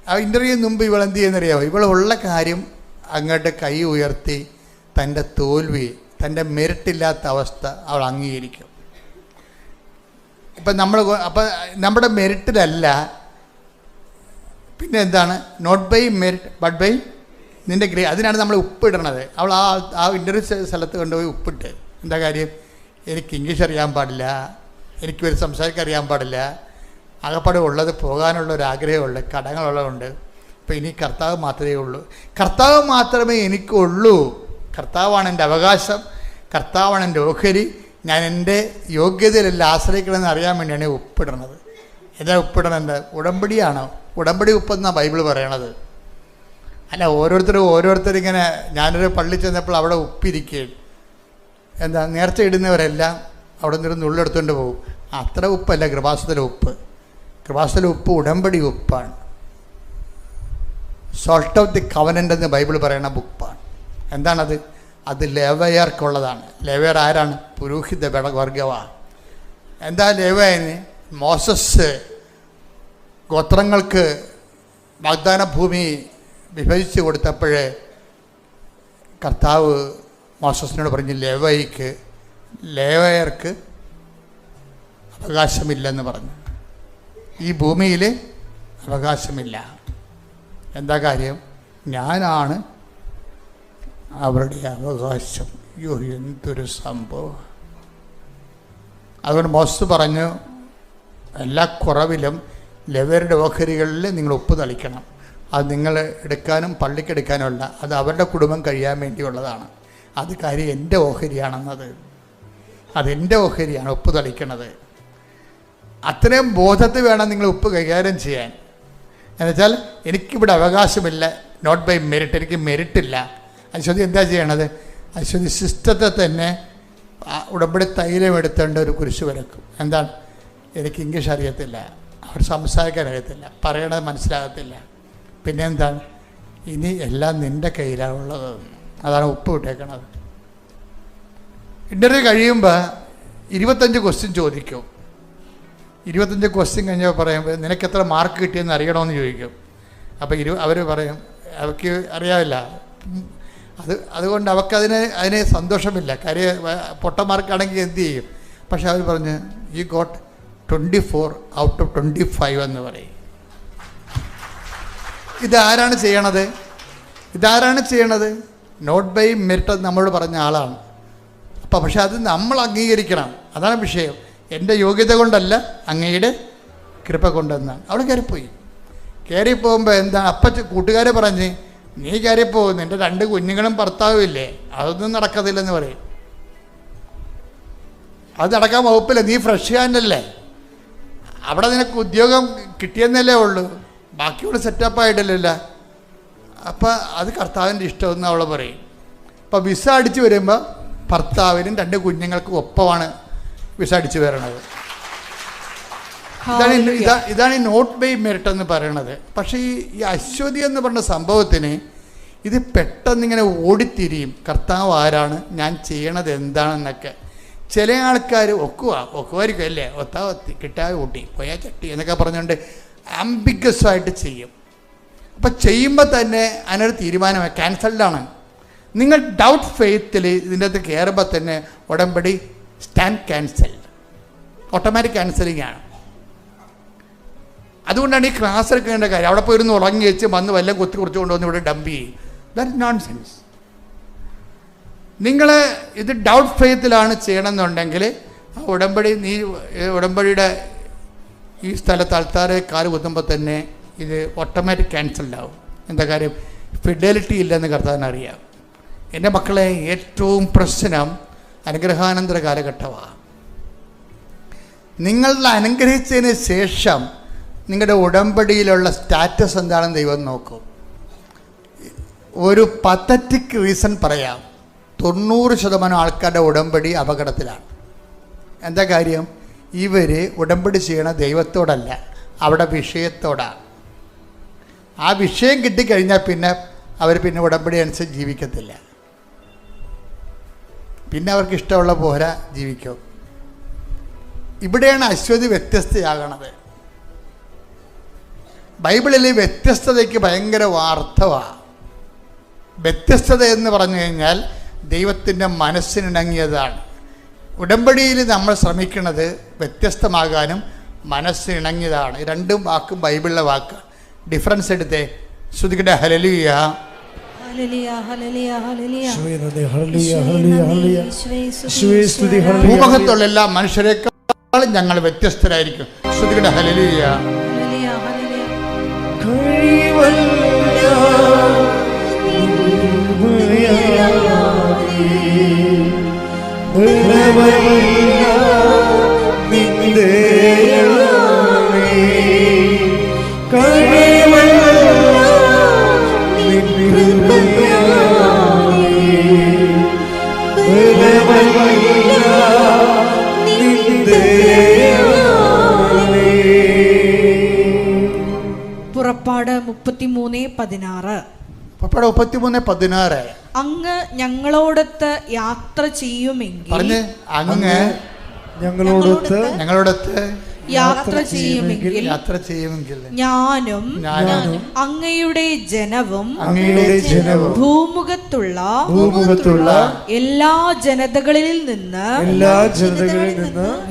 ആ ഇൻ്റർവ്യൂവിന് മുമ്പ് ഇവളെന്ത് ചെയ്യുന്നറിയാമോ? ഇവളുള്ള കാര്യം അങ്ങോട്ട് കൈ ഉയർത്തി തൻ്റെ തോൽവി, തൻ്റെ മെറിറ്റില്ലാത്ത അവസ്ഥ അവൾ അംഗീകരിക്കും. ഇപ്പം നമ്മുടെ മെറിറ്റിലല്ല, പിന്നെ എന്താണ്? Not by merit but by നിൻ്റെ അതിനാണ് നമ്മൾ ഉപ്പിടണത്. അവൾ ആ ഇൻ്റർവ്യൂ സ്ഥലത്ത് കൊണ്ടുപോയി ഉപ്പിട്ട്. എന്താ കാര്യം? എനിക്ക് ഇംഗ്ലീഷ് അറിയാൻ പാടില്ല, എനിക്ക് ഒരു സംസാരിക്കാൻ അറിയാൻ പാടില്ല, ആകപ്പാടെ ഉള്ളത് പോകാനുള്ളൊരാഗ്രഹമുണ്ട്, കടങ്ങളുള്ളതുകൊണ്ട്. അപ്പോൾ ഇനി കർത്താവ് മാത്രമേ ഉള്ളൂ, കർത്താവ് മാത്രമേ എനിക്കുള്ളൂ, കർത്താവാണ് എൻ്റെ അവകാശം, കർത്താവാണ് എൻ്റെ ഓഹരി, ഞാൻ എൻ്റെ യോഗ്യതയിലല്ല ആശ്രയിക്കണമെന്ന് അറിയാൻ വേണ്ടിയാണ് ഉപ്പിടണത്. എന്താ ഉപ്പിടണത്? ഉടമ്പടിയാണോ? ഉടമ്പടി ഉപ്പെന്നാണ് ബൈബിൾ പറയണത്. അല്ല, ഓരോരുത്തരിങ്ങനെ, ഞാനൊരു പള്ളി ചെന്നപ്പോൾ അവിടെ ഉപ്പിരിക്കുകയും എന്താ നേർച്ച ഇടുന്നവരെല്ലാം അവിടെ നിന്ന് നുള്ളെടുത്തുകൊണ്ട് പോകും. അത്ര ഉപ്പല്ല കൃപാസനത്തിലെ ഉപ്പ്. കൃപാസനത്തിലെ ഉപ്പ് ഉടമ്പടി ഉപ്പാണ്. സോൾട്ട് ഓഫ് ദി കവനൻ്റ് എന്ന് ബൈബിൾ പറയുന്ന ഉപ്പാണ്. എന്താണത്? അത് ലേവയർക്കുള്ളതാണ്. ലേവയർ ആരാണ്? പുരോഹിത വർഗമാണ്. എന്താ ലേവയന്? മോസസ് ഗോത്രങ്ങൾക്ക് വാഗ്ദാന ഭൂമി വിഭജിച്ച് കൊടുത്തപ്പോഴേ കർത്താവ് മോസസിനോട് പറഞ്ഞു, ലേവയർക്ക് അവകാശമില്ലെന്ന് പറഞ്ഞു. ഈ ഭൂമിയിൽ അവകാശമില്ല. എന്താ കാര്യം? ഞാനാണ് അവരുടെ അവകാശം. അയ്യോ, എന്തൊരു സംഭവം! അതുകൊണ്ട് മോസസ് പറഞ്ഞു, എല്ലാ കുറവിലും ലേവ്യരുടെ ഓഹരികളിൽ നിങ്ങൾ ഉപ്പ് തളിക്കണം. അത് നിങ്ങൾ എടുക്കാനും പള്ളിക്ക് എടുക്കാനുമല്ല, അത് അവരുടെ കുടുംബം കഴിയാൻ വേണ്ടിയുള്ളതാണ്. അത് കാര്യം എൻ്റെ ഓഹരിയാണെന്നത്. അതെൻ്റെ ഓഹരിയാണ് ഉപ്പ് തളിക്കണത്. അത്രയും ബോധത്തിൽ വേണം നിങ്ങൾ ഉപ്പ് കൈകാര്യം ചെയ്യാൻ. എന്നുവെച്ചാൽ എനിക്കിവിടെ അവകാശമില്ല, നോട്ട് ബൈ മെറിറ്റ്, എനിക്ക് മെറിറ്റില്ല. അശ്വതി എന്താ ചെയ്യണത്? അശ്വതി സിസ്റ്റത്തെ തന്നെ ഉടമ്പടി തൈലം എടുത്തേണ്ട ഒരു കുരിശ് വരക്കും. എന്താണ്? എനിക്ക് ഇംഗ്ലീഷ് അറിയത്തില്ല, അവർ സംസാരിക്കാൻ അറിയത്തില്ല, പറയണത് മനസ്സിലാകത്തില്ല. പിന്നെ എന്താണ്? ഇനി എല്ലാം നിൻ്റെ കയ്യിലാണുള്ളത്. അതാണ് ഉപ്പ് വിട്ടേക്കണത്. ഇൻ്റർവ്യൂ കഴിയുമ്പോൾ 25 ക്വസ്റ്റ്യൻ ചോദിക്കും. 25 ക്വസ്റ്റ്യൻ കഴിഞ്ഞപ്പോൾ പറയുമ്പോൾ നിനക്ക് എത്ര മാർക്ക് കിട്ടിയെന്ന് അറിയണമെന്ന് ചോദിക്കും. അപ്പോൾ അവർ പറയും അവർക്ക് അറിയാവില്ല. അതുകൊണ്ട് അതിന് സന്തോഷമില്ല. കാര്യം പൊട്ട മാർക്കാണെങ്കിൽ എന്ത് ചെയ്യും? പക്ഷെ അവർ പറഞ്ഞ് യു ഗോട്ട് 24 ഔട്ട് ഓഫ് 25 എന്ന് പറയും. ഇതാരാണ് ചെയ്യണത്? നോട്ട് ബൈ മെറിറ്റ് നമ്മളോട് പറഞ്ഞ ആളാണ്. അപ്പോൾ പക്ഷെ അത് നമ്മൾ അംഗീകരിക്കണം. അതാണ് വിഷയം. എൻ്റെ യോഗ്യത കൊണ്ടല്ല, അങ്ങയുടെ കൃപ കൊണ്ടെന്നാണ്. അവിടെ കയറിപ്പോകുമ്പോൾ എന്താണ്? കൂട്ടുകാരെ പറഞ്ഞ് നീ കയറിപ്പോകും, നിൻ്റെ 2 കുഞ്ഞുങ്ങളും ഭർത്താവും ഇല്ലേ, അതൊന്നും നടക്കത്തില്ലെന്ന് പറയും. അത് നടക്കാൻ വകുപ്പില്ല, നീ ഫ്രഷ് ഹാൻഡല്ലേ, അവിടെ നിനക്ക് ഉദ്യോഗം കിട്ടിയെന്നല്ലേ ഉള്ളൂ, ബാക്കിയുള്ള സെറ്റപ്പായിട്ടില്ലല്ലോ. അപ്പം അത് കർത്താവിൻ്റെ ഇഷ്ടമെന്ന് അവൾ പറയും. അപ്പോൾ വിസ അടിച്ച് വരുമ്പോൾ ഭർത്താവിനും 2 കുഞ്ഞുങ്ങൾക്കും ഒപ്പമാണ് വിസ അടിച്ച് വരണത്. ഇതാണ് ഈ നോട്ട് ബൈ മെറിറ്റ് എന്ന് പറയണത്. പക്ഷേ ഈ അശ്വതി എന്ന് പറഞ്ഞ സംഭവത്തിന് ഇത് പെട്ടെന്നിങ്ങനെ ഓടിത്തിരിയും. കർത്താവ് ആരാണ്, ഞാൻ ചെയ്യണത് എന്താണെന്നൊക്കെ. ചില ആൾക്കാർ ഒക്കുമായിരിക്കും അല്ലേ, ഒത്തി കിട്ടാതെ കൂട്ടി പോയാ ചട്ടി എന്നൊക്കെ പറഞ്ഞുകൊണ്ട് ആംബിഗസായിട്ട് ചെയ്യും. അപ്പം ചെയ്യുമ്പോൾ തന്നെ അതിനൊരു തീരുമാനമായി ക്യാൻസൽഡാണ്. നിങ്ങൾ ഡൗട്ട് ഫെയ്ത്തിൽ ഇതിൻ്റെ അകത്ത് കയറുമ്പോൾ തന്നെ ഉടമ്പടി സ്റ്റാൻഡ് ക്യാൻസൽ, ഓട്ടോമാറ്റിക് ക്യാൻസലിംഗ് ആണ്. അതുകൊണ്ടാണ് ഈ ക്ലാസ് എടുക്കേണ്ട കാര്യം. അവിടെ പോയിരുന്ന് ഉറങ്ങി വെച്ച് വന്ന് വല്ലതും കുറിച്ച് കൊണ്ടുവന്ന് ഇവിടെ ഡംപ് ചെയ്യും. That nonsense. നിങ്ങൾ ഇത് ഡൗട്ട് ഫെയ്ത്തിലാണ് ചെയ്യണമെന്നുണ്ടെങ്കിൽ ആ ഉടമ്പടിയുടെ ഈ സ്ഥലത്ത് ആൾക്കാരെ കാല് കുത്തുമ്പോൾ തന്നെ ഇത് ഓട്ടോമാറ്റിക് ക്യാൻസൽഡ് ആവും. എന്താ കാര്യം? ഫിഡലിറ്റി ഇല്ലെന്ന് കർത്താവിനറിയാം. എൻ്റെ മക്കളെ, ഏറ്റവും പ്രശ്നം അനുഗ്രഹാനന്തര കാലഘട്ടമാണ്. നിങ്ങളുടെ അനുഗ്രഹിച്ചതിന് ശേഷം നിങ്ങളുടെ ഉടമ്പടിയിലുള്ള സ്റ്റാറ്റസ് എന്താണെന്ന് ദൈവം നോക്കും. ഒരു പത്തറ്റിക് റീസൺ പറയാം. 90% ആൾക്കാരുടെ ഉടമ്പടി അപകടത്തിലാണ്. എന്താ കാര്യം? ഇവർ ഉടമ്പടി ചെയ്യണ ദൈവത്തോടല്ല, അവിടെ വിഷയത്തോടാണ്. ആ വിഷയം കിട്ടിക്കഴിഞ്ഞാൽ പിന്നെ അവർ ഉടമ്പടി അനുസരിച്ച് ജീവിക്കത്തില്ല. പിന്നെ അവർക്ക് ഇഷ്ടമുള്ള പോലെ ജീവിക്കും. ഇവിടെയാണ് അശ്വതി വ്യത്യസ്തയാകണത്. ബൈബിളിൽ വ്യത്യസ്തതയ്ക്ക് ഭയങ്കര അർത്ഥമാണ്. വ്യത്യസ്തത എന്ന് പറഞ്ഞു കഴിഞ്ഞാൽ ദൈവത്തിൻ്റെ മനസ്സിനിണങ്ങിയതാണ്. ഉടമ്പടിയിൽ നമ്മൾ ശ്രമിക്കുന്നത് വ്യത്യസ്തമാകാനും മനസ്സിനിണങ്ങിയതാണ്. 2 വാക്കും ബൈബിളിലെ വാക്കാണ്. ഡിഫറൻസ് എടുത്തേ. ശ്രുതിക്കട്ടെ ഹല്ലേലൂയ. ഭൂമുഖത്തുള്ള എല്ലാ മനുഷ്യരെക്കാളും ഞങ്ങൾ വ്യത്യസ്തരായിരിക്കും. ശ്രുതിക്കട്ടെ ഹല്ലേലൂയ. നിന്റെ 33:16. പുറപ്പാട് 33:16. അങ്ങ് ഞങ്ങളോടൊത്ത് യാത്ര ചെയ്യുമെങ്കിൽ പറഞ്ഞ് അങ്ങ് ഞങ്ങളോടൊത്ത് യാത്ര ചെയ്യുമെങ്കിൽ ഞാനും അങ്ങയുടെ ജനവും ഭൂമുഖത്തുള്ള എല്ലാ ജനതകളിൽ നിന്ന്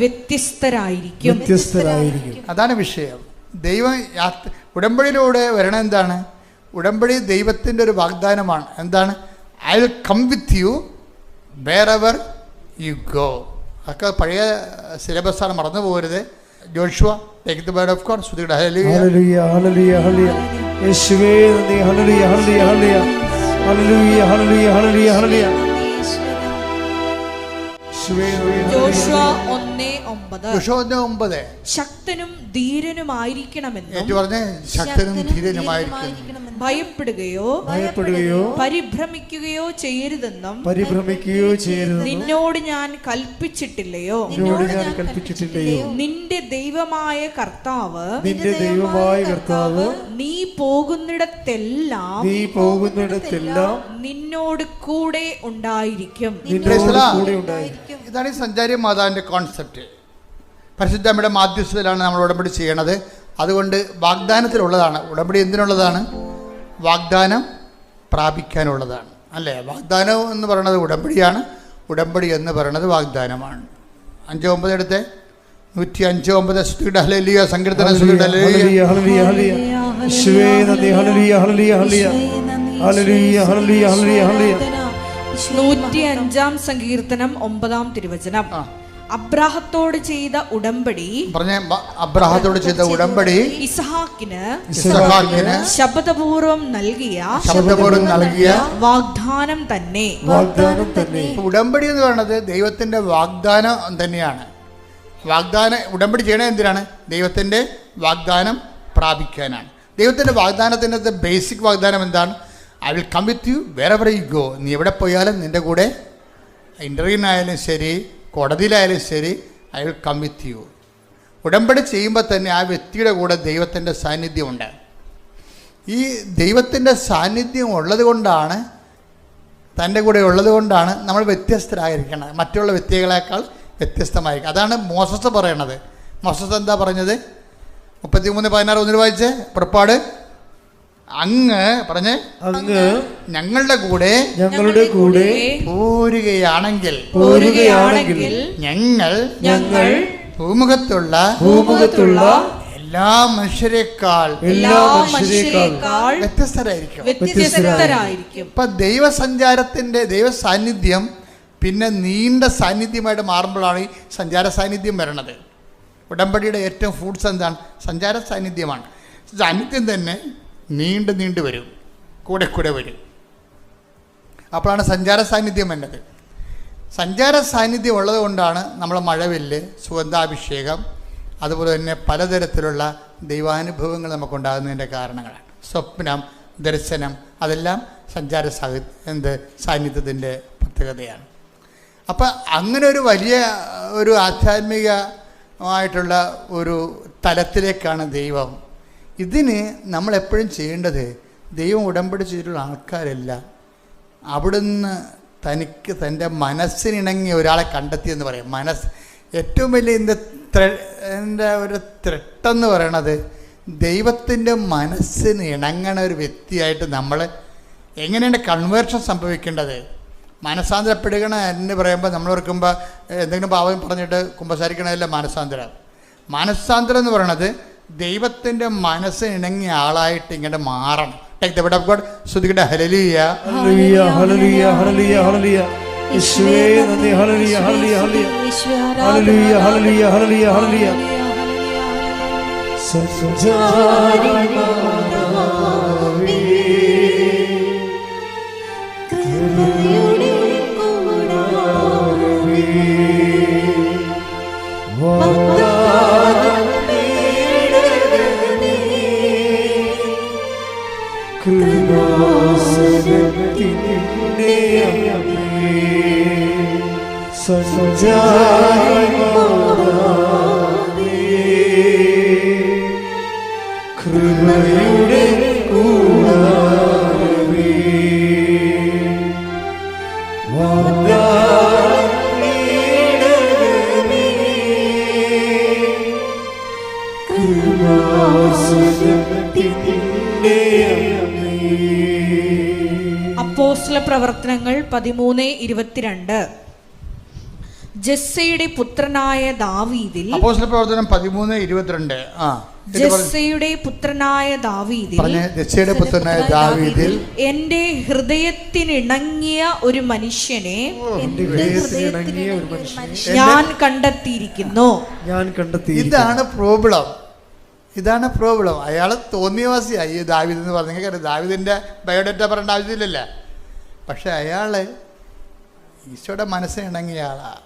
വ്യത്യസ്തരായിരിക്കും. അതാണ് വിഷയം. ദൈവം ഉടമ്പടിയിലൂടെ വരണം. എന്താണ് ഉടമ്പടി? ദൈവത്തിൻ്റെ ഒരു വാഗ്ദാനമാണ്. എന്താണ്? I will come with you wherever you go. ഒക്കെ പഴയ സിലബസാണ്, മറന്നു പോകരുത്. Joshua, take the word of God. സ്തുതിയുടെ ഹല്ലേലൂയ ഹല്ലേലൂയ ഹല്ലേലൂയ ഹല്ലേലൂയ. യേശുവേ നന്ദി. Hallelujah hallelujah hallelujah hallelujah hallelujah hallelujah hallelujah. Joshua 1:9. Joshua 1:9. ശക്തനും ധീരനുമായിരിക്കണമെന്നും ശക്തനും ധീരനുമായിരിക്കണം, ഭയപ്പെടുകയോ പരിഭ്രമിക്കുകയോ ചെയ്യരുതെന്നും നിന്നോട് ഞാൻ കൽപ്പിച്ചിട്ടില്ലയോ? നിന്റെ ദൈവമായ കർത്താവ് നീ പോകുന്നിടത്തെല്ലാം നിന്നോട് കൂടെ ഉണ്ടായിരിക്കും. ഇതാണ് ഈ സഞ്ചാരി മാതാവിൻ്റെ കോൺസെപ്റ്റ്. പരിശുദ്ധമ്മയുടെ മാധ്യസ്ഥതയിലാണ് നമ്മൾ ഉടമ്പടി ചെയ്യണത്. അതുകൊണ്ട് വാഗ്ദാനത്തിലുള്ളതാണ് ഉടമ്പടി. എന്തിനുള്ളതാണ്? വാഗ്ദാനം പ്രാപിക്കാനുള്ളതാണ്, അല്ലേ? വാഗ്ദാനം എന്ന് പറയുന്നത് ഉടമ്പടിയാണ്, ഉടമ്പടി എന്ന് പറയുന്നത് വാഗ്ദാനമാണ്. 5:9 എടുത്ത് 105:9. സ്തുതിയുടെ ഹല്ലേലൂയ. സങ്കീർത്തനം. സ്തുതിയുടെ ഹല്ലേലൂയ ഹല്ലേലൂയ ഹല്ലേലൂയ. യേശുവേ നന്ദി. Hallelujah hallelujah hallelujah hallelujah hallelujah hallelujah hallelujah. 105-ാം സങ്കീർത്തനം 9-ാം തിരുവചനം. അബ്രാഹത്തോട് ചെയ്ത ഉടമ്പടി, അബ്രാഹത്തോട് ചെയ്ത ഉടമ്പടി ഇസ്ഹാക്കിന് ശബ്ദപൂർവം നൽകിയ വാഗ്ദാനം തന്നെ. ഉടമ്പടി എന്ന് പറയുന്നത് ദൈവത്തിന്റെ വാഗ്ദാനം തന്നെയാണ്. ഉടമ്പടി ചെയ്യണത് എന്തിനാണ്? ദൈവത്തിന്റെ വാഗ്ദാനം പ്രാപിക്കാനാണ്. ദൈവത്തിന്റെ വാഗ്ദാനത്തിന്റെ ബേസിക് വാഗ്ദാനം എന്താണ്? I will come with you wherever you go. നീ എവിടെ പോയാലും നിന്റെ കൂടെ, ഇന്റർവ്യൂവിനായാലും ശരി, കോടതിയിലായാലും ശരി, I will come with you. ഉടമ്പടി ചെയ്യുമ്പോൾ തന്നെ ആ വ്യക്തിയുടെ കൂടെ ദൈവത്തിൻ്റെ സാന്നിധ്യമുണ്ട്. ഈ ദൈവത്തിൻ്റെ സാന്നിധ്യം ഉള്ളത് കൊണ്ടാണ്, തൻ്റെ കൂടെ ഉള്ളത് കൊണ്ടാണ് നമ്മൾ വ്യത്യസ്തരായിരിക്കണം, മറ്റുള്ള വ്യക്തികളെക്കാൾ വ്യത്യസ്തമായിരിക്കും. അതാണ് മോസസ് പറയണത്. മോസസ് എന്താ പറഞ്ഞത്? 33:16 ഒന്നിന് വായിച്ച്. പുറപ്പാട് അങ്ങ് ഞങ്ങളുടെ കൂടെ പോരുകയാണെങ്കിൽ ഞങ്ങൾ ഭൂമുഖത്തുള്ള എല്ലാ മനുഷ്യരെക്കാൾ വ്യത്യസ്തരായിരിക്കും. ഇപ്പൊ ദൈവ സാന്നിധ്യം പിന്നെ നീണ്ട സാന്നിധ്യമായിട്ട് മാറുമ്പോഴാണ് ഈ സഞ്ചാര സാന്നിധ്യം വരണത്. ഉടമ്പടിയുടെ ഏറ്റവും ഫ്രൂട്ട്സ് എന്താണ്? സഞ്ചാര സാന്നിധ്യമാണ്. സാന്നിധ്യം തന്നെ നീണ്ടു വരും, കൂടെ വരും. അപ്പോഴാണ് സഞ്ചാര സാന്നിധ്യം വേണ്ടത്. സഞ്ചാര സാന്നിധ്യം ഉള്ളത് കൊണ്ടാണ് നമ്മൾ മഴവില്ല്, സുഗന്ധാഭിഷേകം, അതുപോലെ തന്നെ പലതരത്തിലുള്ള ദൈവാനുഭവങ്ങൾ നമുക്കുണ്ടാകുന്നതിൻ്റെ കാരണങ്ങളാണ്. സ്വപ്നം, ദർശനം, അതെല്ലാം സഞ്ചാര സാന്നിധ്യത്തിൻ്റെ പ്രത്യേകതയാണ്. അപ്പം അങ്ങനെ ഒരു വലിയ ഒരു ആധ്യാത്മികമായിട്ടുള്ള ഒരു തലത്തിലേക്കാണ് ദൈവം. ഇതിന് നമ്മളെപ്പോഴും ചെയ്യേണ്ടത്, ദൈവം ഉടമ്പടി ചെയ്തിട്ടുള്ള ആൾക്കാരെല്ലാം അവിടുന്ന് തനിക്ക് തൻ്റെ മനസ്സിനിണങ്ങിയ ഒരാളെ കണ്ടെത്തിയെന്ന് പറയും. ഏറ്റവും വലിയ എൻ്റെ ഒരു ത്രെട്ടെന്ന് പറയണത് ദൈവത്തിൻ്റെ മനസ്സിന് ഇണങ്ങണ ഒരു വ്യക്തിയായിട്ട് നമ്മൾ എങ്ങനെയാണ് കൺവേർഷൻ സംഭവിക്കേണ്ടത്. മനസാന്തരപ്പെടുകണ എന്ന് പറയുമ്പോൾ നമ്മൾ ഓർക്കുമ്പോൾ എന്തെങ്കിലും പാവം പറഞ്ഞിട്ട് കുമ്പസാരിക്കണതല്ല മാനസാന്തരം. മാനസാന്തരം എന്ന് പറയണത് ദൈവത്തിൻ്റെ മനസ്സിനിണങ്ങിയ ആളായിട്ട് ഇങ്ങനെ മാറണം. Take the word of God. സ്തുതിക്കട്ടെ. Hallelujah hallelujah hallelujah hallelujah hallelujah. യേശുവേ നന്ദി. Hallelujah hallelujah hallelujah hallelujah hallelujah hallelujah hallelujah. സഞ്ചാരി മാതാവേ കൃപയുടെ കൂടാരമേ വാഗ്ദാനം കൃപാസനത്തിൻ്റെ അമ്മേ സഞ്ചാരി മാതാവേ കൃപയുടെ അപ്പോസ്തല പ്രവർത്തനങ്ങൾ 13:22. ജസ്സയുടെ പുത്രനായ ദാവീദിൽ അപ്പോസ്തല പ്രവർത്തനം 13:22. ജസ്സയുടെ പുത്രനായ ദാവീദിൽ ജസ്സയുടെ പുത്രനായ ദാവീദിൽ എന്റെ ഹൃദയത്തിനിണങ്ങിയ ഒരു മനുഷ്യനെ ഞാൻ കണ്ടെത്തിയിരിക്കുന്നു. ഇതാണ് പ്രോബ്ലം. ഇതാണ് പ്രോബ്ലം. അയാൾ തോന്നിയവാസിയായി ദാവീദ് എന്ന് പറഞ്ഞെങ്കിൽ ദാവീദിൻ്റെ ബയോഡേറ്റ പറയേണ്ട ആവശ്യമില്ലല്ലോ. പക്ഷെ അയാൾ ഈശോയുടെ മനസ്സിനിണങ്ങിയ ആളാണ്.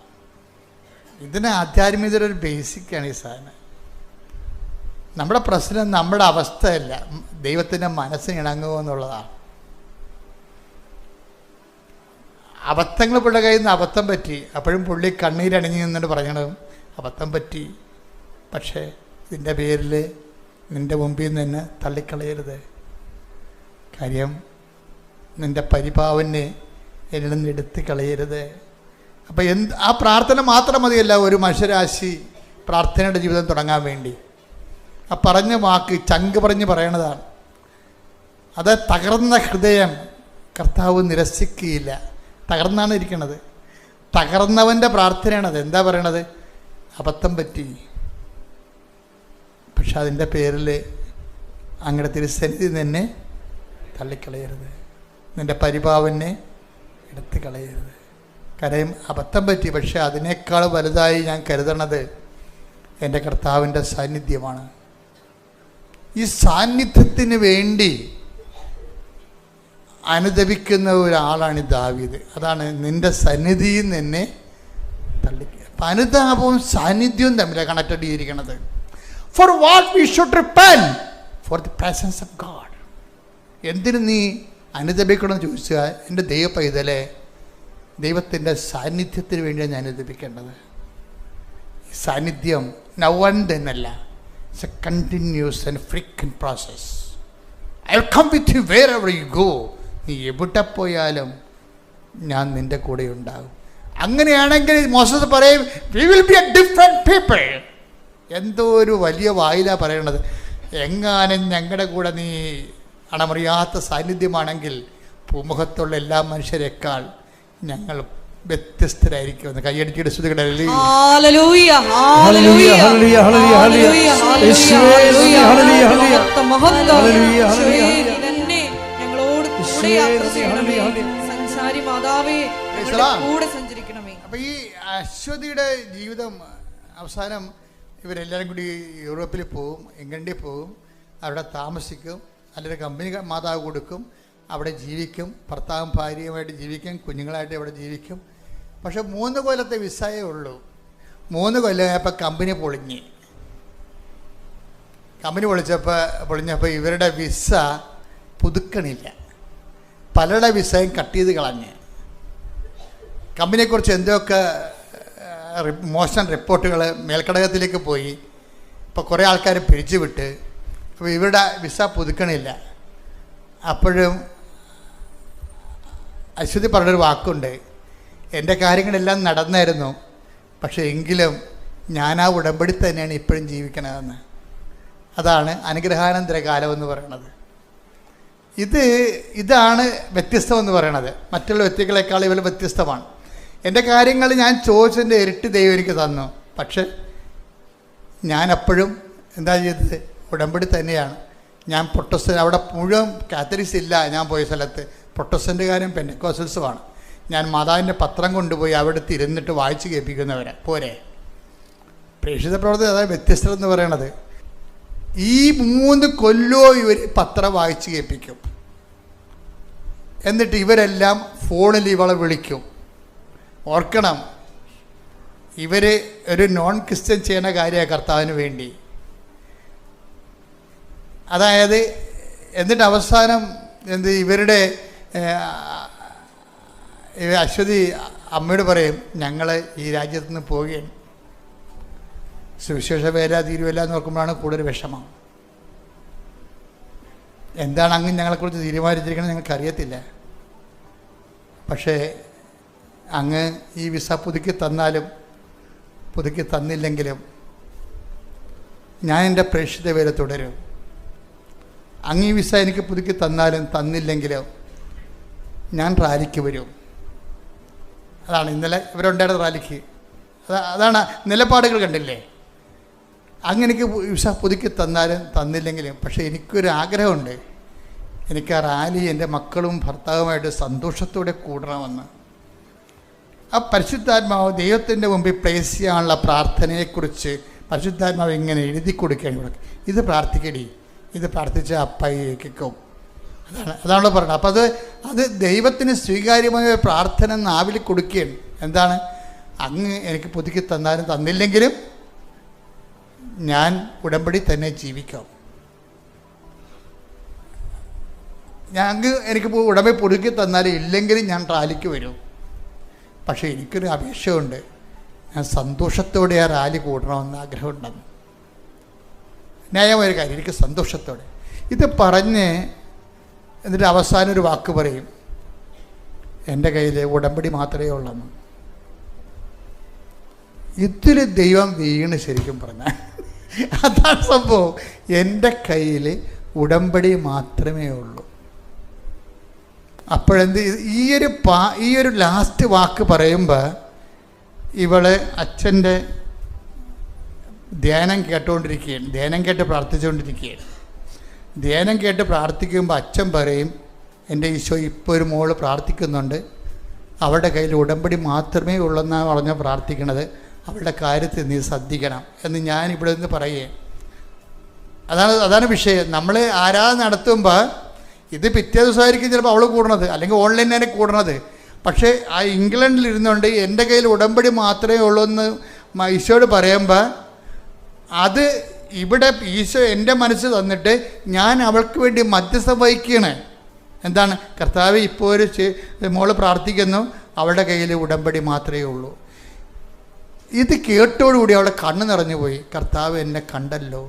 ഇതിന് ആധ്യാത്മികതയുടെ ഒരു ബേസിക്കാണ് ഈ സാധനം. നമ്മുടെ പ്രശ്നം നമ്മുടെ അവസ്ഥയല്ല, ദൈവത്തിൻ്റെ മനസ്സിനിണങ്ങുക എന്നുള്ളതാണ്. അബദ്ധങ്ങൾ പുള്ളിയുടെ കയ്യിൽ നിന്ന് അബദ്ധം പറ്റി, അപ്പോഴും പുള്ളി കണ്ണീരണിഞ്ഞ് നിന്നിട്ട് പറയണം അബദ്ധം പറ്റി, പക്ഷേ ഇതിൻ്റെ പേരിൽ നിൻ്റെ മുമ്പിൽ നിന്ന് തള്ളിക്കളയരുത്. കാര്യം നിൻ്റെ പരിപാവനെ എന്നിൽ നിന്ന് എടുത്ത് കളയരുത്. അപ്പോൾ ആ പ്രാർത്ഥന മാത്രം മതിയല്ല ഒരു മനുഷ്യരാശി പ്രാർത്ഥനയുടെ ജീവിതം തുടങ്ങാൻ വേണ്ടി. ആ പറഞ്ഞ വാക്ക് ചങ്ക് പറഞ്ഞ് പറയണതാണ്. അത് തകർന്ന ഹൃദയം കർത്താവ് നിരസിക്കുകയില്ല. തകർന്നാണ് ഇരിക്കണത്. തകർന്നവൻ്റെ പ്രാർത്ഥനയാണത്. എന്താ പറയണത്? അബദ്ധം പറ്റി, പക്ഷെ അതിൻ്റെ പേരിൽ അങ്ങയുടെ തിരുസന്നിധി നിന്നെ തള്ളിക്കളയരുത്, നിൻ്റെ പരിപാവനെ എടുത്ത് കളയരുത്. കാര്യം അബദ്ധം പറ്റി, പക്ഷെ അതിനേക്കാൾ വലുതായി ഞാൻ കരുതണത് എൻ്റെ കർത്താവിൻ്റെ സാന്നിധ്യമാണ്. ഈ സാന്നിധ്യത്തിന് വേണ്ടി അനുദപിക്കുന്ന ഒരാളാണ് ദാവീദ്. അതാണ് നിൻ്റെ സന്നിധിയിൽ നിന്നെ തള്ളിക്കുക. അപ്പം അനുതാപവും സാന്നിധ്യവും തമ്മിലാണ് കണക്റ്റഡ് ചെയ്തിരിക്കുന്നത്. For what we should repent? For the presence of God. എന്തിന് നീ അനുദപിക്കണമെന്ന് ചോദിച്ചാൽ, എൻ്റെ ദൈവ പൈതലെ, ദൈവത്തിൻ്റെ സാന്നിധ്യത്തിന് വേണ്ടിയാണ് ഞാൻ അനുദപിക്കേണ്ടത്. ഈ സാന്നിധ്യം now and then അല്ല. It's a continuous and frequent process. I'll come with you wherever you go. നീ എവിടെ പോയാലും ഞാൻ നിൻ്റെ കൂടെ ഉണ്ടാകും. അങ്ങനെയാണെങ്കിൽ മോശസ് പറയും we will be a different people. എന്തോ ഒരു വലിയ വായിലാ പറയണത്. എങ്ങാനും ഞങ്ങളുടെ കൂടെ നീ അണമറിയാത്ത സാന്നിധ്യമാണെങ്കിൽ ഭൂമുഖത്തുള്ള എല്ലാ മനുഷ്യരെക്കാൾ ഞങ്ങൾ വ്യത്യസ്തരായിരിക്കും. കൈയടിച്ചിട്ട് സ്തുതിക്കട്ടെ. അപ്പൊ ഈ അശ്വതിയുടെ ജീവിതം അവസാനം ഇവരെല്ലാവരും കൂടി യൂറോപ്പിൽ പോവും, ഇംഗ്ലണ്ടിൽ പോവും, അവിടെ താമസിക്കും, നല്ലൊരു കമ്പനി മാതാവ് കൊടുക്കും, അവിടെ ജീവിക്കും, ഭർത്താവും ഭാര്യയുമായിട്ട് ജീവിക്കും, കുഞ്ഞുങ്ങളായിട്ട് അവിടെ ജീവിക്കും. പക്ഷെ 3 കൊല്ലത്തെ വിസയേ ഉള്ളൂ. 3 കൊല്ലമായപ്പോൾ കമ്പനി പൊളിഞ്ഞ്. കമ്പനി പൊളിഞ്ഞപ്പോൾ ഇവരുടെ വിസ പുതുക്കണില്ല. പലരുടെ വിസയും കട്ട് ചെയ്ത് കളഞ്ഞ്. കമ്പനിയെക്കുറിച്ച് എന്തൊക്കെ മോശം റിപ്പോർട്ടുകൾ മേൽക്കടകത്തിലേക്ക് പോയി. ഇപ്പോൾ കുറേ ആൾക്കാർ പിരിച്ചുവിട്ട്. അപ്പോൾ ഇവരുടെ വിസ പുതുക്കണില്ല. അപ്പോഴും അശ്വതി പറഞ്ഞൊരു വാക്കുണ്ട്, എൻ്റെ കാര്യങ്ങളെല്ലാം നടന്നായിരുന്നു, പക്ഷേ എങ്കിലും ഞാൻ ആ ഉടമ്പടി തന്നെയാണ് ഇപ്പോഴും ജീവിക്കണതെന്ന്. അതാണ് അനുഗ്രഹാനന്തര കാലം എന്ന് പറയണത്. ഇതാണ് വ്യത്യസ്തമെന്ന് പറയണത്. മറ്റുള്ള വ്യക്തികളെക്കാൾ ഇവർ വ്യത്യസ്തമാണ്. എൻ്റെ കാര്യങ്ങൾ ഞാൻ ചോദിച്ചതിൻ്റെ ഇരട്ടി ദൈവം എനിക്ക് തന്നു, പക്ഷെ ഞാൻ എപ്പോഴും എന്താ ചെയ്തത്? ഉടമ്പടി തന്നെയാണ്. ഞാൻ പ്രൊട്ടസ്റ്റൻ്റ്, അവിടെ മുഴുവൻ കാത്തലിക്സ് ഇല്ല. ഞാൻ പോയ സ്ഥലത്ത് പ്രൊട്ടസ്റ്റൻ്റുകാരും പെൻ്റക്കോസ്റ്റൽസുമാണ്. ഞാൻ മാതാവിൻ്റെ പത്രം കൊണ്ടുപോയി അവിടെ ഇരുന്നിട്ട് വായിച്ച് കേൾപ്പിക്കുന്നവരെ പോരെ. പ്രേക്ഷിത പ്രവർത്തനം അതായത് വ്യത്യസ്തത എന്ന് പറയണത്. ഈ 3 കൊല്ലവും ഇവർ പത്രം വായിച്ച് കേൾപ്പിക്കും. എന്നിട്ട് ഇവരെല്ലാം ഫോണിൽ ഇവളെ വിളിക്കും. ഓർക്കണം, ഇവർ ഒരു നോൺ ക്രിസ്ത്യൻ ചെയ്യുന്ന കാര്യമാണ് കർത്താവിന് വേണ്ടി. അതായത് എന്നിട്ട് അവസാനം ഇവരുടെ അശ്വതി അമ്മയോട് പറയും, ഞങ്ങൾ ഈ രാജ്യത്ത് നിന്ന് പോവുകയാണ്, സുവിശേഷ വേല തീരുവല്ല എന്ന് നോക്കുമ്പോഴാണ് കൂടുതൽ വിഷമം. എന്താണ് അങ്ങ് ഞങ്ങളെക്കുറിച്ച് തീരുമാനിച്ചിരിക്കുന്നത് ഞങ്ങൾക്കറിയത്തില്ല. പക്ഷേ അങ്ങ് ഈ വിസ പുതുക്കി തന്നാലും പുതുക്കി തന്നില്ലെങ്കിലും ഞാൻ എൻ്റെ പ്രേക്ഷിത വേല തുടരും. അങ്ങ് ഈ വിസ എനിക്ക് പുതുക്കി തന്നാലും തന്നില്ലെങ്കിലും ഞാൻ റാലിക്ക് വരും. അതാണ് ഇന്നലെ ഇവരുണ്ടായിരുന്ന റാലിക്ക്. അതാണ് നിലപാടുകൾ കണ്ടില്ലേ. അങ്ങനെ എനിക്ക് വിസ പുതുക്കി തന്നാലും തന്നില്ലെങ്കിലും, പക്ഷേ എനിക്കൊരു ആഗ്രഹമുണ്ട്, എനിക്ക് ആ റാലി എൻ്റെ മക്കളും ഭർത്താവുമായിട്ട് സന്തോഷത്തോടെ കൂടണമെന്ന്. ആ പരിശുദ്ധാത്മാവ് ദൈവത്തിൻ്റെ മുമ്പിൽ പ്ലേസ് ചെയ്യാനുള്ള പ്രാർത്ഥനയെക്കുറിച്ച് പരിശുദ്ധാത്മാവ് ഇങ്ങനെ എഴുതി കൊടുക്കുകയാണ് ഇവിടെ. ഇത് പ്രാർത്ഥിക്കടി, ഇത് പ്രാർത്ഥിച്ച അപ്പായിക്കും. അതാണല്ലോ പറയുന്നത്. അപ്പോൾ അത് ദൈവത്തിന് സ്വീകാര്യമായ പ്രാർത്ഥന നാവിൽ കൊടുക്കുകയാണ്. എന്താണ്? അങ്ങ് എനിക്ക് പുതുക്കി തന്നാലും തന്നില്ലെങ്കിലും ഞാൻ ഉടമ്പടി തന്നെ ജീവിക്കാം. അങ്ങ് എനിക്ക് ഉടമ്പടി പുതുക്കി തന്നാലും ഇല്ലെങ്കിലും ഞാൻ റാലിക്ക് വരും. പക്ഷേ എനിക്കൊരു അപേക്ഷയുണ്ട്, ഞാൻ സന്തോഷത്തോടെ ആ റാലി കൂടണമെന്ന് ആഗ്രഹമുണ്ടെന്ന്. ന്യായമായൊരു കാര്യം, എനിക്ക് സന്തോഷത്തോടെ. ഇത് പറഞ്ഞ് എന്നിട്ട് അവസാനം ഒരു വാക്ക് പറയും, എൻ്റെ കയ്യിൽ ഉടമ്പടി മാത്രമേ ഉള്ളെന്ന്. ഇതിൽ ദൈവം വീണ് ശരിക്കും പറഞ്ഞാൽ അതാണ് സംഭവം. എൻ്റെ കയ്യിൽ ഉടമ്പടി മാത്രമേ ഉള്ളൂ. അപ്പോഴെന്ത്, ഈ ഒരു ലാസ്റ്റ് വാക്ക് പറയുമ്പോൾ ഇവള് അച്ഛൻ്റെ ധ്യാനം കേട്ടുകൊണ്ടിരിക്കുകയാണ്, ധ്യാനം കേട്ട് പ്രാർത്ഥിച്ചുകൊണ്ടിരിക്കുകയാണ്. ധ്യാനം കേട്ട് പ്രാർത്ഥിക്കുമ്പോൾ അച്ഛൻ പറയും, എൻ്റെ ഈശോ ഇപ്പോൾ ഒരു മോള് പ്രാർത്ഥിക്കുന്നുണ്ട്, അവളുടെ കയ്യിൽ ഉടമ്പടി മാത്രമേ ഉള്ളെന്നാണ് പറഞ്ഞ് പ്രാർത്ഥിക്കണത്, അവളുടെ കാര്യത്തിൽ നീ ശ്രദ്ധിക്കണം എന്ന് ഞാൻ ഇവിടെ നിന്ന് പറയുകയെ. അതാണ് വിഷയം. നമ്മൾ ആരാധന നടത്തുമ്പോൾ ഇത് പിറ്റേ ദിവസമായിരിക്കും ചിലപ്പോൾ അവൾ കൂടണത്, അല്ലെങ്കിൽ ഓൺലൈനിൽ കൂടണത്. പക്ഷേ ആ ഇംഗ്ലണ്ടിൽ ഇരുന്നുകൊണ്ട് എൻ്റെ കയ്യിൽ ഉടമ്പടി മാത്രമേ ഉള്ളൂ എന്ന് ഈശോയോട് പറയുമ്പോൾ അത് ഇവിടെ ഈശോ എൻ്റെ മനസ്സ് തന്നിട്ട് ഞാൻ അവൾക്ക് വേണ്ടി മധ്യസ്ഥം വഹിക്കുകയാണ്. എന്താണ്? കർത്താവ് ഇപ്പോൾ ഒരു മോള് പ്രാർത്ഥിക്കുന്നു, അവളുടെ കയ്യിൽ ഉടമ്പടി മാത്രമേ ഉള്ളൂ. ഇത് കേട്ടോടുകൂടി അവളെ കണ്ണ് നിറഞ്ഞു പോയി. കർത്താവ് എന്നെ കണ്ടല്ലോ,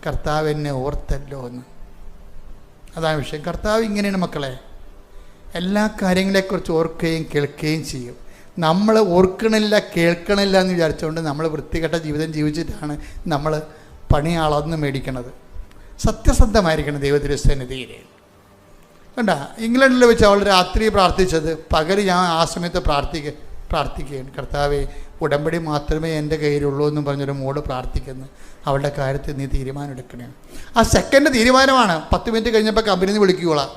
കർത്താവ് എന്നെ ഓർത്തല്ലോ എന്ന്. അതാണ് വിഷയം. കർത്താവ് ഇങ്ങനെയാണ് മക്കളെ, എല്ലാ കാര്യങ്ങളെക്കുറിച്ച് ഓർക്കുകയും കേൾക്കുകയും ചെയ്യും. നമ്മൾ ഓർക്കണില്ല കേൾക്കണില്ല എന്ന് വിചാരിച്ചുകൊണ്ട് നമ്മൾ വൃത്തികെട്ട ജീവിതം ജീവിച്ചിട്ടാണ് നമ്മൾ പണി അളന്ന് മേടിക്കണത്. സത്യസന്ധമായിരിക്കണം ദൈവത്തിരുസന്നിധിയിൽ. കണ്ട, ഇംഗ്ലണ്ടിൽ വെച്ച് അവൾ രാത്രി പ്രാർത്ഥിച്ചത് പകൽ ഞാൻ ആ സമയത്ത് പ്രാർത്ഥിക്കുകയാണ്. കർത്താവേ, ഉടമ്പടി മാത്രമേ എൻ്റെ കയ്യിലുള്ളൂ എന്നും പറഞ്ഞൊരു മോള് പ്രാർത്ഥിക്കുന്നു, അവളുടെ കാര്യത്തിൽ നീ തീരുമാനം എടുക്കണേ. ആ സെക്കൻഡ് തീരുമാനമാണ്. 10 മിനിറ്റ് കഴിഞ്ഞപ്പോൾ കമ്പനിന്ന് വിളിക്കുകയോളാം.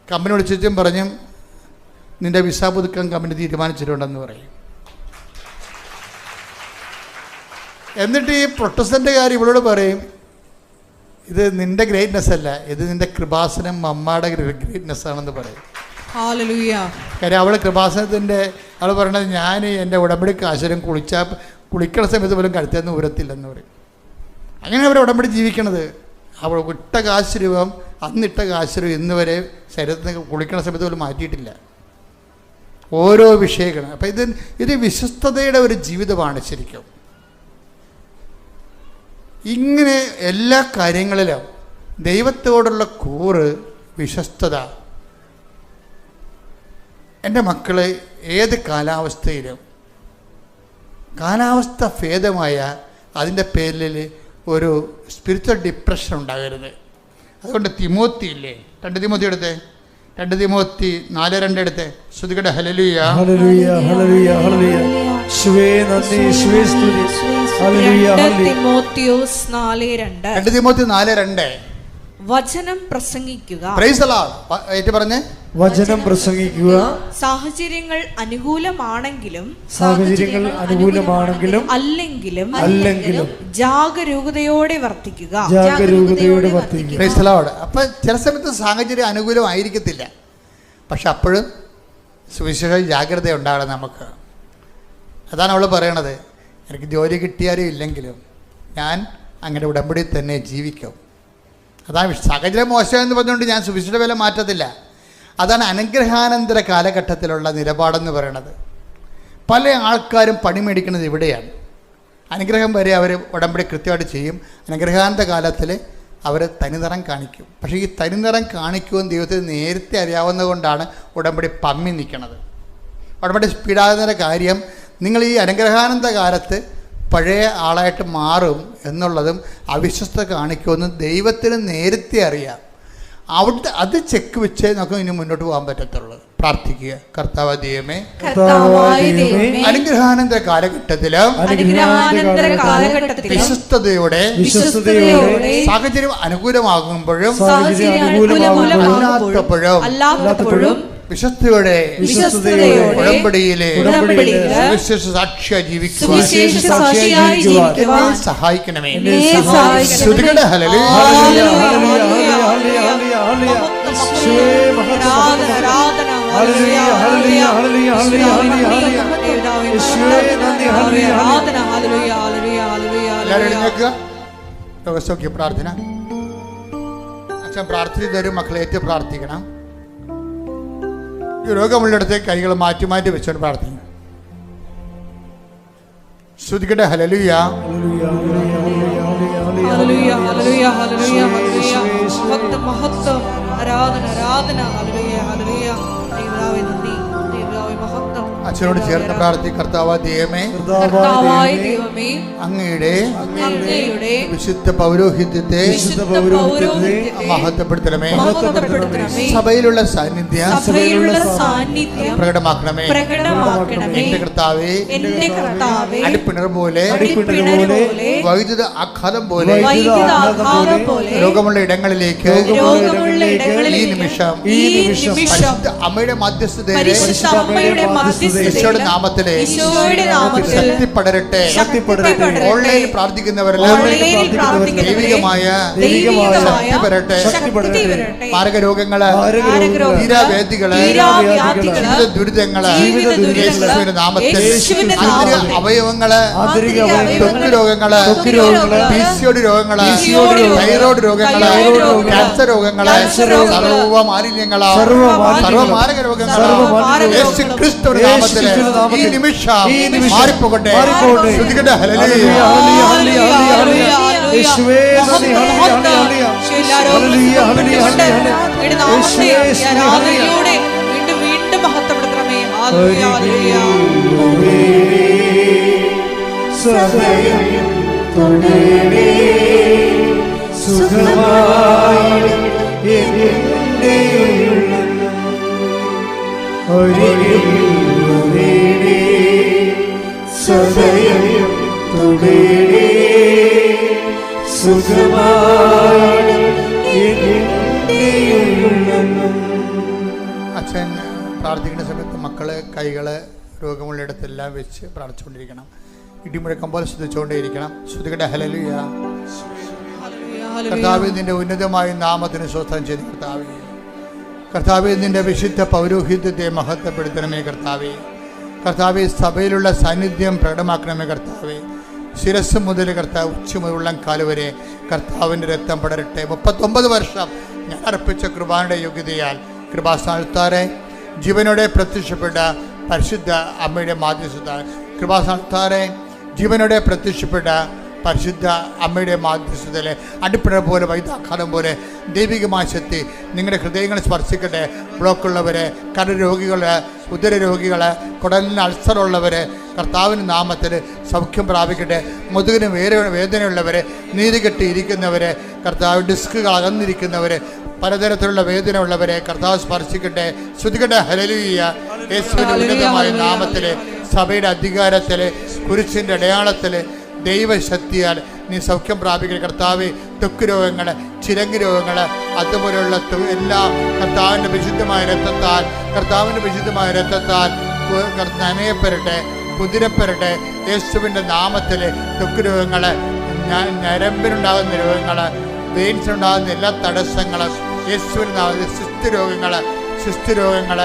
കമ്പനി വിളിച്ചും പറഞ്ഞു, നിൻ്റെ വിസ പുതുക്കാൻ കമ്പനി തീരുമാനിച്ചിട്ടുണ്ടെന്ന് പറയും. എന്നിട്ട് ഈ പ്രൊട്ടസ്റ്റൻ്റുകാർ ഇവളോട് പറയും, ഇത് നിൻ്റെ ഗ്രേറ്റ്നെസ് അല്ല, ഇത് നിൻ്റെ കൃപാസനം മമ്മയുടെ ഗ്രേറ്റ്നെസ് ആണെന്ന് പറയും. കാര്യം അവൾ കൃപാസനത്തിൻ്റെ അവൾ പറയണത്, ഞാൻ എൻ്റെ ഉടമ്പടി കാശരം കുളിക്കണ സമയത്ത് പോലും കഴുത്തേന്ന് ഊരത്തില്ലെന്ന് പറയും. അങ്ങനെ അവർ ഉടമ്പടി ജീവിക്കണത്. അവൾ ഇട്ട കാശുരൂപം, അന്നിട്ട കാശുരൂപം ഇന്ന് വരെ ശരീരത്തിൽ കുളിക്കണ സമയത്ത് പോലും മാറ്റിയിട്ടില്ല. ഓരോ വിഷയങ്ങളും. അപ്പം ഇത് വിശ്വസ്തതയുടെ ഒരു ജീവിതമാണ് ശരിക്കും. ഇങ്ങനെ എല്ലാ കാര്യങ്ങളിലും ദൈവത്തോടുള്ള കൂറ്, വിശ്വസ്തത. എൻ്റെ മക്കളെ ഏത് കാലാവസ്ഥയിലും, കാലാവസ്ഥ ഭേദമായ അതിൻ്റെ പേരിൽ ഒരു സ്പിരിച്വൽ ഡിപ്രഷൻ ഉണ്ടാകരുത്. അതുകൊണ്ട് തിമോത്തി ഇല്ലേ, 2 തിമോത്തി എടുത്തേ, 2 തിമോത്തി 4:2 എടുത്തേ. ശ്രുതികടെ ഹല്ലേലൂയ ഹല്ലേലൂയ ഹല്ലേലൂയ ഹല്ലേലൂയ. യേശുവേ നന്ദി, യേശുവേ സ്തുതി. Hallelujah hallelujah. 2 തിമോത്തി 4:2. വചനം പ്രസംഗിക്കുക. Price the Lord. ഏറ്റു പറഞ്ഞേ, വചനം പ്രസംഗിക്കുക. സാഹചര്യങ്ങൾ അനുകൂലമാണെങ്കിലും അല്ലെങ്കിലും ജാഗരൂകതയോടെ വർത്തിക്കുക. Praise the Lord. അപ്പം ചില സമയത്ത് സാഹചര്യം അനുകൂലമായിരിക്കത്തില്ല, പക്ഷെ അപ്പോഴും സുവിശേഷ ജാഗ്രത ഉണ്ടാകണം നമുക്ക്. അതാണ് അവൾ പറയണത്, എനിക്ക് ജോലി കിട്ടിയാലും ഇല്ലെങ്കിലും ഞാൻ അങ്ങനെ ഉടമ്പടി തന്നെ ജീവിക്കും. അതാണ് സാഹചര്യം മോശമെന്ന് പറഞ്ഞുകൊണ്ട് ഞാൻ സുവിശേഷ വില മാറ്റത്തില്ല. അതാണ് അനുഗ്രഹാനന്തര കാലഘട്ടത്തിലുള്ള നിലപാടെന്ന് പറയണത്. പല ആൾക്കാരും പണി മേടിക്കുന്നത് ഇവിടെയാണ്. അനുഗ്രഹം വരെ അവർ ഉടമ്പടി കൃത്യമായിട്ട് ചെയ്യും, അനുഗ്രഹാനന്ത കാലത്തിൽ അവർ തനിനിറം കാണിക്കും. പക്ഷേ ഈ തനിനിറം കാണിക്കുമെന്ന് ദൈവത്തിന് നേരത്തെ അറിയാവുന്നത് കൊണ്ടാണ് ഉടമ്പടി പമ്മി നിൽക്കുന്നത്. ഉടമ്പടി സ്പീഡാകുന്നതിൻ്റെ കാര്യം, നിങ്ങൾ ഈ അനുഗ്രഹാനന്ത കാലത്ത് പഴയ ആളായിട്ട് മാറും എന്നുള്ളതും അവിശ്വസ്ത കാണിക്കുമെന്നും ദൈവത്തിന് നേരത്തെ അറിയാം. അവിടുത്തെ അത് ചെക്ക് വെച്ചേ നമുക്ക് ഇനി മുന്നോട്ട് പോകാൻ പറ്റത്തുള്ളൂ. പ്രാർത്ഥിക്കുക. കർത്താവ് ദൈവമേ, അനുഗ്രഹാനന്തര കാലഘട്ടത്തിലും വിശ്വസ്തയോടെ സാഹചര്യം അനുകൂലമാകുമ്പോഴും അല്ലാത്തപ്പോഴും വിശ്വസ്തയോടെ ഉടമ്പടിയിലെ സുവിശേഷ സാക്ഷിയായി ജീവിക്കുവാൻ സഹായിക്കണമേ. സ്തുതിക്കട്ടെ. ഹല്ലേലൂയ. എല്ലാവരും എഴുന്നേൽക്കുക. രോഗസൗഖ്യ പ്രാർത്ഥന. അച്ഛൻ പ്രാർത്ഥിച്ചു തരും. മക്കളെ ഏറ്റു പ്രാർത്ഥിക്കണം. ഈ രോഗമുള്ളിടത്തേക്ക് കൈകൾ മാറ്റി മാറ്റി വെച്ചോണ്ട് പ്രാർത്ഥിക്കണം. ശ്രുതിക്കട്ടെ. ഹല്ലേലൂയ. മഹത്വം, ആരാധന, ആരാധന. Hallelujah, hallelujah. ദൈവമേ നന്ദി, ദൈവമേ മഹത്വം. അച്ഛനോട് ചേർന്ന് പ്രാർത്ഥി. കർത്താവായ ദൈവമേ, അങ്ങയുടെ വിശുദ്ധ പൗരോഹിത്യത്തെ മഹത്വപ്പെടുത്തണമേ. സഭയിലുള്ള സാന്നിധ്യം പ്രകടമാക്കണമേ. എന്റെ കർത്താവേ, അടിപ്പിണർ പോലെ വൈദ്യുത ആഘാതം പോലെ രോഗമുള്ള ഇടങ്ങളിലേക്ക് ഈ നിമിഷം അമ്മയുടെ മധ്യസ്ഥതയിലെ ഈശോയുടെ നാമത്തിലെ ശക്തി പടരട്ടെ. ഓൺലൈനിൽ പ്രാർത്ഥിക്കുന്നവരെല്ലാം ദൈവികമായ ശക്തി പടരട്ടെ. മാരകരോഗങ്ങള്, തീരാവേദികള്, ജീവിത ദുരിതങ്ങള് യേശുവിന്റെ നാമത്തിൽ, അവയവങ്ങള്, ത്വക്ക് രോഗങ്ങള്, പിസിഒഡി രോഗങ്ങള്, തൈറോയ്ഡ് രോഗങ്ങള്, ക്യാൻസർ രോഗങ്ങള്, സർവ്വമാലിന്യങ്ങള്, സർവ്വമാരക രോഗങ്ങള് യേശു ക്രിസ്തുവിന്റെ നാമത്തിൽ ഈ നിമിഷം മാറിപ്പോകട്ടെ. ശ്രുതിക്കട്ടെ. ഹല്ലേലൂയ. യേശുവേ നന്ദി. ഹല്ലേലൂയ. വീണ്ടും മഹത്വപ്പെടുത്തണമേ. ഹല്ലേലൂയ. സദയം തുടരണേ സുഖമായി എന്റെ സദയം തുടരണേ സുഖമായി. അച്ഛൻ പ്രാർത്ഥിക്കുന്ന സമയത്ത് മക്കള് കൈകള് രോഗമുള്ളിടത്തെല്ലാം വെച്ച് പ്രാർത്ഥിച്ചുകൊണ്ടിരിക്കണം. ഇടിമുഴക്കം പോലെ ശ്രദ്ധിച്ചുകൊണ്ടേയിരിക്കണം. ശ്രുതികട. ഹല്ലേലൂയ. കർത്താവേ, നിന്റെ ഉന്നതമായ നാമത്തിന് സ്വസ്ഥം ചെയ്ത് കർത്താവേ. കർത്താവേ, നിന്റെ വിശുദ്ധ പൗരോഹിത്യത്തെ മഹത്വപ്പെടുത്തണമേ കർത്താവേ. കർത്താവേ, സഭയിലുള്ള സാന്നിധ്യം പ്രകടമാക്കണമേ കർത്താവേ. ശിരസ് മുതൽ കർത്താവ് ഉച്ചമുതലുള്ള കാലുവരെ കർത്താവിൻ്റെ രക്തം പടരട്ടെ. 39 വർഷം ഞാൻ അർപ്പിച്ച കൃപായുടെ യോഗ്യതയാൽ കൃപാസ്ഥാനത്താറെ ജീവനോടെ പ്രത്യക്ഷപ്പെട്ട പരിശുദ്ധ അമ്മയുടെ മാധ്യസ്ഥത, കൃപാസ്ഥാനത്താറെ ജീവനോടെ പ്രത്യക്ഷപ്പെട്ട പരിശുദ്ധ അമ്മയുടെ മാധ്യസ്ഥതയിലെ അടിപ്പിണർ പോലെ വൈദ്യാഘാതം പോലെ ദൈവികമായ ശക്തി നിങ്ങളുടെ ഹൃദയങ്ങളെ സ്പർശിക്കട്ടെ. ബ്ലോക്കുള്ളവരെ, കരരോഗികൾ, ഉദരരോഗികൾ, കുടലിന് അൾസറുള്ളവർ കർത്താവിൻ്റെ നാമത്തിൽ സൗഖ്യം പ്രാപിക്കട്ടെ. മുതുകിന് വേദനയുള്ളവർ, നീതി കെട്ടിയിരിക്കുന്നവർ, കർത്താവ് ഡിസ്കുകൾ അകന്നിരിക്കുന്നവർ, പലതരത്തിലുള്ള വേദന ഉള്ളവരെ കർത്താവ് സ്പർശിക്കട്ടെ. ശ്രുതികട്ടെ. ഹല്ലേലൂയ. യേശുവിൻ്റെ ഉന്നതമായ നാമത്തിൽ, സഭയുടെ അധികാരത്തിൽ, കുരിശിൻ്റെ അടയാളത്തിൽ, ദൈവശക്തിയാൽ നീ സൗഖ്യം പ്രാപിക്കുന്ന കർത്താവ്. ത്വക്ക് രോഗങ്ങൾ, ചിരങ്ങ് രോഗങ്ങൾ, അതുപോലെയുള്ള എല്ലാം കർത്താവിൻ്റെ വിശുദ്ധമായ രക്തത്താൽ, കർത്താവിൻ്റെ വിശുദ്ധമായ രക്തത്താൽ നനയപ്പെടട്ടെ, കുതിരപ്പെടട്ടെ. യേശുവിൻ്റെ നാമത്തിൽ ത്വക്ക് രോഗങ്ങൾ, ഞരമ്പിനുണ്ടാകുന്ന രോഗങ്ങൾ, വെയിൻസിനുണ്ടാകുന്ന എല്ലാ തടസ്സങ്ങളും യേശുവിൻ്റെ നാമത്തിൽ, ശിസ്തുരോഗങ്ങൾ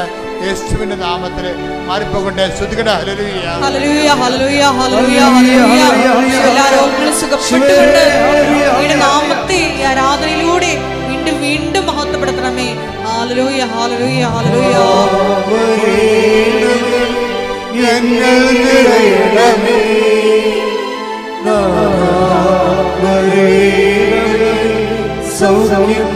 യേശുവിന്റെ നാമത്തിൽ മാറിപ്പോകട്ടെ. ശ്രുതികട. Hallelujah. Hallelujah. Hallelujah. Hallelujah. Hallelujah. എല്ലാ രോഗങ്ങളും സുഖപ്പെട്ടുകൊണ്ട് അങ്ങയുടെ നാമത്തെ ഈ ആരാധനയിലൂടെ വീണ്ടും വീണ്ടും മഹത്വപ്പെടുത്തണമേ. ഹല്ലേലൂയ. ഹല്ലേലൂയ. ഹല്ലേലൂയ. സൗഖ്യം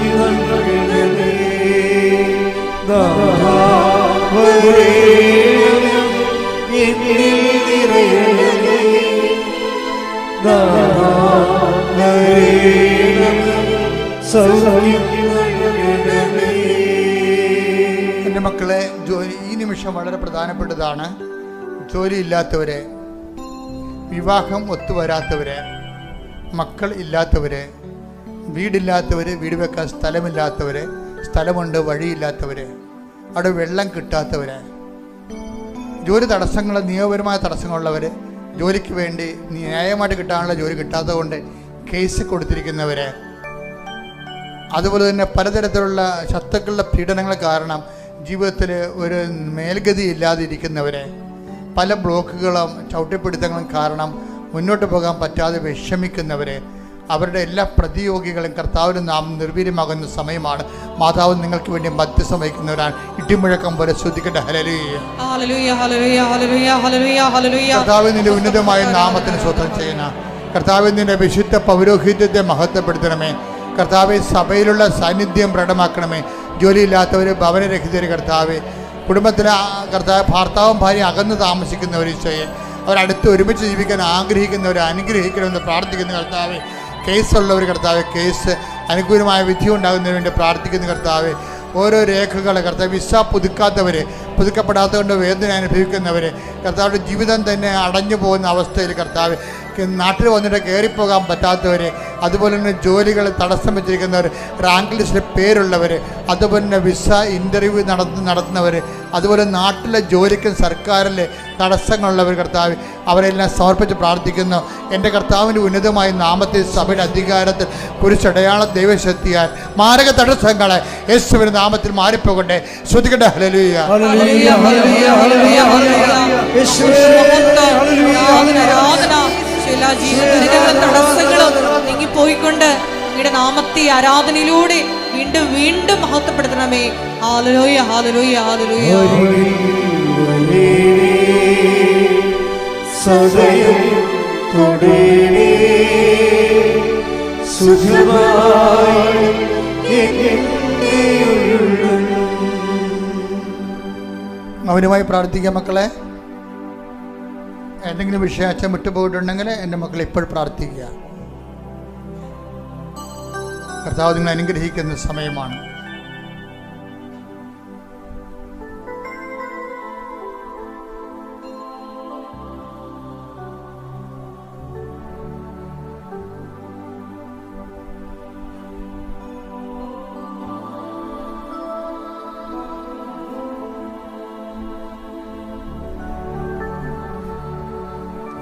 എൻ്റെ മക്കളെ, ഈ നിമിഷം വളരെ പ്രധാനപ്പെട്ടതാണ്. ജോലിയില്ലാത്തവരെ, വിവാഹം ഒത്തുവരാത്തവരെ, മക്കൾ ഇല്ലാത്തവരെ, വീടില്ലാത്തവർ, വീട് വെക്കാൻ സ്ഥലമില്ലാത്തവർ, സ്ഥലമുണ്ട് വഴിയില്ലാത്തവർ, അവിടെ വെള്ളം കിട്ടാത്തവർ, ജോലി തടസ്സങ്ങൾ, നിയമപരമായ തടസ്സങ്ങളുള്ളവർ, ജോലിക്ക് വേണ്ടി ന്യായമായിട്ട് കിട്ടാനുള്ള ജോലി കിട്ടാത്തത് കൊണ്ട് കേസ് കൊടുത്തിരിക്കുന്നവർ, അതുപോലെ തന്നെ പലതരത്തിലുള്ള ശത്രുക്കളുടെ പീഡനങ്ങൾ കാരണം ജീവിതത്തിൽ ഒരു മേൽഗതി ഇല്ലാതെ ഇരിക്കുന്നവർ, പല ബ്ലോക്കുകളും ചവിട്ടിപ്പിടുത്തങ്ങളും കാരണം മുന്നോട്ട് പോകാൻ പറ്റാതെ വിഷമിക്കുന്നവർ, അവരുടെ എല്ലാ പ്രതിയോഗികളും കർത്താവിൻ്റെ നാമം നിർവീര്യമാകുന്ന സമയമാണ്. മാതാവ് നിങ്ങൾക്ക് വേണ്ടി മധ്യസ്ഥം വഹിക്കുന്നവരാണ്. ഇടിമുഴക്കം പോലെ ശ്രദ്ധിക്കട്ടെ. കർത്താവിൻ്റെ ഉന്നതമായ നാമത്തിന് സ്വന്തം ചെയ്യുന്ന കർത്താവിൻ്റെ വിശുദ്ധ പൗരോഹിത്യത്തെ മഹത്വപ്പെടുത്തണമേ. കർത്താവ് സഭയിലുള്ള സാന്നിധ്യം പ്രകടമാക്കണമേ. ജോലിയില്ലാത്തവർ, ഭവനരഹിതർ, കർത്താവ് കുടുംബത്തിലെ കർത്താവ് ഭർത്താവും ഭാര്യ അകന്ന് താമസിക്കുന്നവർ, ഈശോയെ അവരടുത്ത് ഒരുമിച്ച് ജീവിക്കാൻ ആഗ്രഹിക്കുന്നവർ അനുഗ്രഹിക്കണമെന്ന് പ്രാർത്ഥിക്കുന്ന കർത്താവ്. കേസുള്ളവർ കർത്താവ്, കേസ് അനുകൂലമായ വിധി ഉണ്ടാകുന്നതിന് വേണ്ടി പ്രാർത്ഥിക്കുന്ന കർത്താവ്. ഓരോ രേഖകൾ കർത്താവ്, വിസ പുതുക്കാത്തവർ, പുതുക്കപ്പെടാത്തതുകൊണ്ട് വേദന അനുഭവിക്കുന്നവർ, കർത്താവിൻ്റെ ജീവിതം തന്നെ അടഞ്ഞു പോകുന്ന അവസ്ഥയിൽ കർത്താവ്, നാട്ടിൽ വന്നിട്ട് കയറിപ്പോകാൻ പറ്റാത്തവർ, അതുപോലെ തന്നെ ജോലികൾ തടസ്സം വെച്ചിരിക്കുന്നവർ, റാങ്ക് ലിസ്റ്റിൽ പേരുള്ളവർ, അതുപോലെ തന്നെ വിസ ഇൻ്റർവ്യൂ നടത്തുന്നവർ, അതുപോലെ നാട്ടിലെ ജോലിക്കും സർക്കാരിലെ തടസ്സങ്ങളുള്ളവർ കർത്താവ്, അവരെല്ലാം സമർപ്പിച്ച് പ്രാർത്ഥിക്കുന്നു. എൻ്റെ കർത്താവിൻ്റെ ഉന്നതമായ നാമത്തിൽ സഭയുടെ അധികാരത്തിൽ കുരിശടയാള ദൈവശക്തിയാൽ മാരക തടസ്സങ്ങളെ യേശുവിൻ്റെ നാമത്തിൽ മാറിപ്പോകട്ടെ. ശ്രദ്ധിക്കട്ടെ. ഹല്ലേലൂയ. എല്ലാ ജീവിതത്തിലെ തടസ്സങ്ങളും നീങ്ങിപ്പോയിക്കൊണ്ട് അങ്ങയുടെ നാമത്തെ ആരാധനയിലൂടെ വീണ്ടും വീണ്ടും മഹത്വപ്പെടുത്തണമേ. Hallelujah, hallelujah, hallelujah. സദയം തുടരേ സുഖമായി അവനുമായി പ്രാർത്ഥിക്കാം മക്കളെ. എന്തെങ്കിലും വിഷയം അച്ഛൻ വിട്ടുപോയിട്ടുണ്ടെങ്കിൽ എൻ്റെ മക്കളെ ഇപ്പോൾ പ്രാർത്ഥിക്കുക. കർത്താവ് നിങ്ങൾ അനുഗ്രഹിക്കുന്ന സമയമാണ്.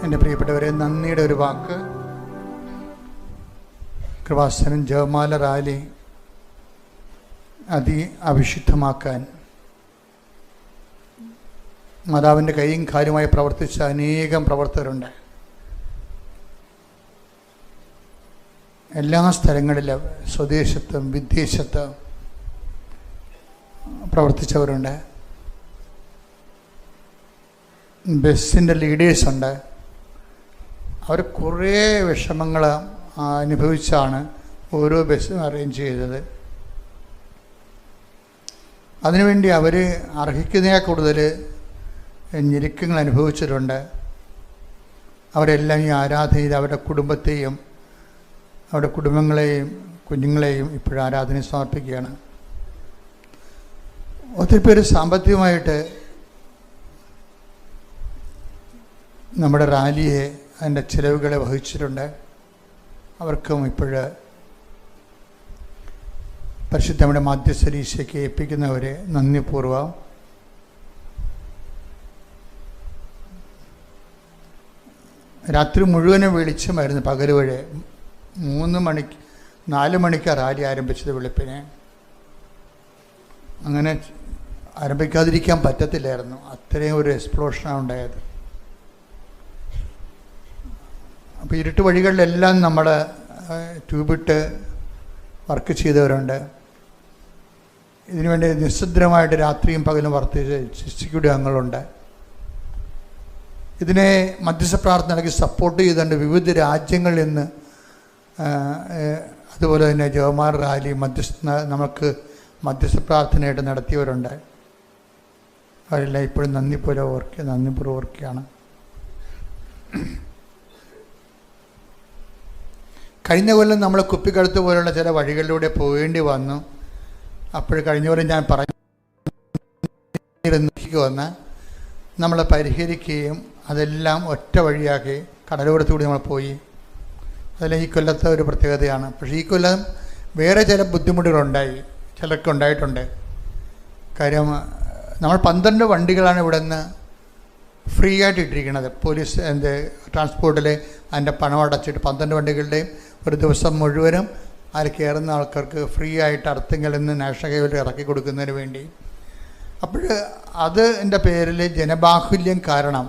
എൻ്റെ പ്രിയപ്പെട്ടവരെ, നന്ദിയുടെ ഒരു വാക്ക്. കൃപാസനം ജപമാല റാലി അവിശുദ്ധമാക്കാൻ മാതാവിൻ്റെ കൈയും കാര്യമായി പ്രവർത്തിച്ച അനേകം പ്രവർത്തകരുണ്ട്. എല്ലാ സ്ഥലങ്ങളിലും സ്വദേശത്തും വിദേശത്തും പ്രവർത്തിച്ചവരുണ്ട്. ബസ്സിൻ്റെ ലീഡേഴ്സുണ്ട്. അവർ കുറേ വിഷമങ്ങൾ അനുഭവിച്ചാണ് ഓരോ ബസ്സും അറേഞ്ച് ചെയ്തത്. അതിനുവേണ്ടി അവർ അർഹിക്കുന്നതിനേക്കാൾ കൂടുതൽ ഞെരുക്കങ്ങൾ അനുഭവിച്ചിട്ടുണ്ട്. അവരെല്ലാം ഈ ആരാധനയിൽ അവരുടെ കുടുംബത്തെയും അവരുടെ കുടുംബങ്ങളെയും കുഞ്ഞുങ്ങളെയും ഇപ്പോഴും ആരാധന സമർപ്പിക്കുകയാണ്. ഒത്തിരി പേര് സാമ്പത്തികമായിട്ട് നമ്മുടെ റാലിയെ അതിൻ്റെ ചിലവുകളെ വഹിച്ചിട്ടുണ്ട്. അവർക്കും ഇപ്പോഴ് പരിശുദ്ധയുടെ മധ്യസ്ഥരീശയ്ക്ക് ഏൽപ്പിക്കുന്നവരെ നന്ദിപൂർവ്വം രാത്രി മുഴുവനും വെളിച്ചമായിരുന്നു. പകൽ വഴി 4 മണിക്ക് റാലി ആരംഭിച്ചത് വെളുപ്പിനെ. അങ്ങനെ ആരംഭിക്കാതിരിക്കാൻ പറ്റത്തില്ലായിരുന്നു. അത്രയും ഒരു എക്സ്പ്ലോഷനാണ് ഉണ്ടായത്. അപ്പോൾ ഇരുട്ട് വഴികളിലെല്ലാം നമ്മൾ ട്യൂബിട്ട് വർക്ക് ചെയ്തവരുണ്ട്. ഇതിനുവേണ്ടി നിസ്സദ്രമായിട്ട് രാത്രിയും പകലും എക്സിക്യൂട്ടീവ് അംഗങ്ങളുണ്ട്. ഇതിനെ മധ്യസ്ഥ പ്രാർത്ഥനയ്ക്ക് സപ്പോർട്ട് ചെയ്തുകൊണ്ട് വിവിധ രാജ്യങ്ങളിൽ നിന്ന്, അതുപോലെ തന്നെ ജവമാർ റാലി നമുക്ക് മധ്യസ്ഥ പ്രാർത്ഥനയായിട്ട് നടത്തിയവരുണ്ട്. അവരെല്ലാം ഇപ്പോഴും നന്ദിപൂർവ്വം ഓർക്കുകയാണ്. കഴിഞ്ഞ കൊല്ലം നമ്മൾ കുപ്പിക്കടുത്ത് പോലുള്ള ചില വഴികളിലൂടെ പോകേണ്ടി വന്നു. അപ്പോൾ കഴിഞ്ഞ പോലെ ഞാൻ പറഞ്ഞിരുന്ന് നമ്മളെ പരിഹരിക്കുകയും അതെല്ലാം ഒറ്റ വഴിയാക്കി കടലോരത്തുകൂടി നമ്മൾ പോയി. അതെല്ലാം ഈ കൊല്ലത്തെ ഒരു പ്രത്യേകതയാണ്. പക്ഷേ ഈ കൊല്ലം വേറെ ചില ബുദ്ധിമുട്ടുകളുണ്ടായി, ചിലർക്ക് ഉണ്ടായിട്ടുണ്ട്. കാര്യം നമ്മൾ 12 വണ്ടികളാണ് ഇവിടെ നിന്ന് ഫ്രീ ആയിട്ട് ഇട്ടിരിക്കുന്നത്. പോലീസ് ട്രാൻസ്പോർട്ടിൽ അതിൻ്റെ പണം അടച്ചിട്ട് 12 വണ്ടികളുടെയും ഒരു ദിവസം മുഴുവനും അതിൽ കയറുന്ന ആൾക്കാർക്ക് ഫ്രീ ആയിട്ട് അർത്തിങ്കലിൽ നിന്ന് നാഷണൽ ഹൈവേയിൽ ഇറക്കി കൊടുക്കുന്നതിന് വേണ്ടി. അപ്പോൾ അതിൻ്റെ പേരിൽ ജനബാഹുല്യം കാരണം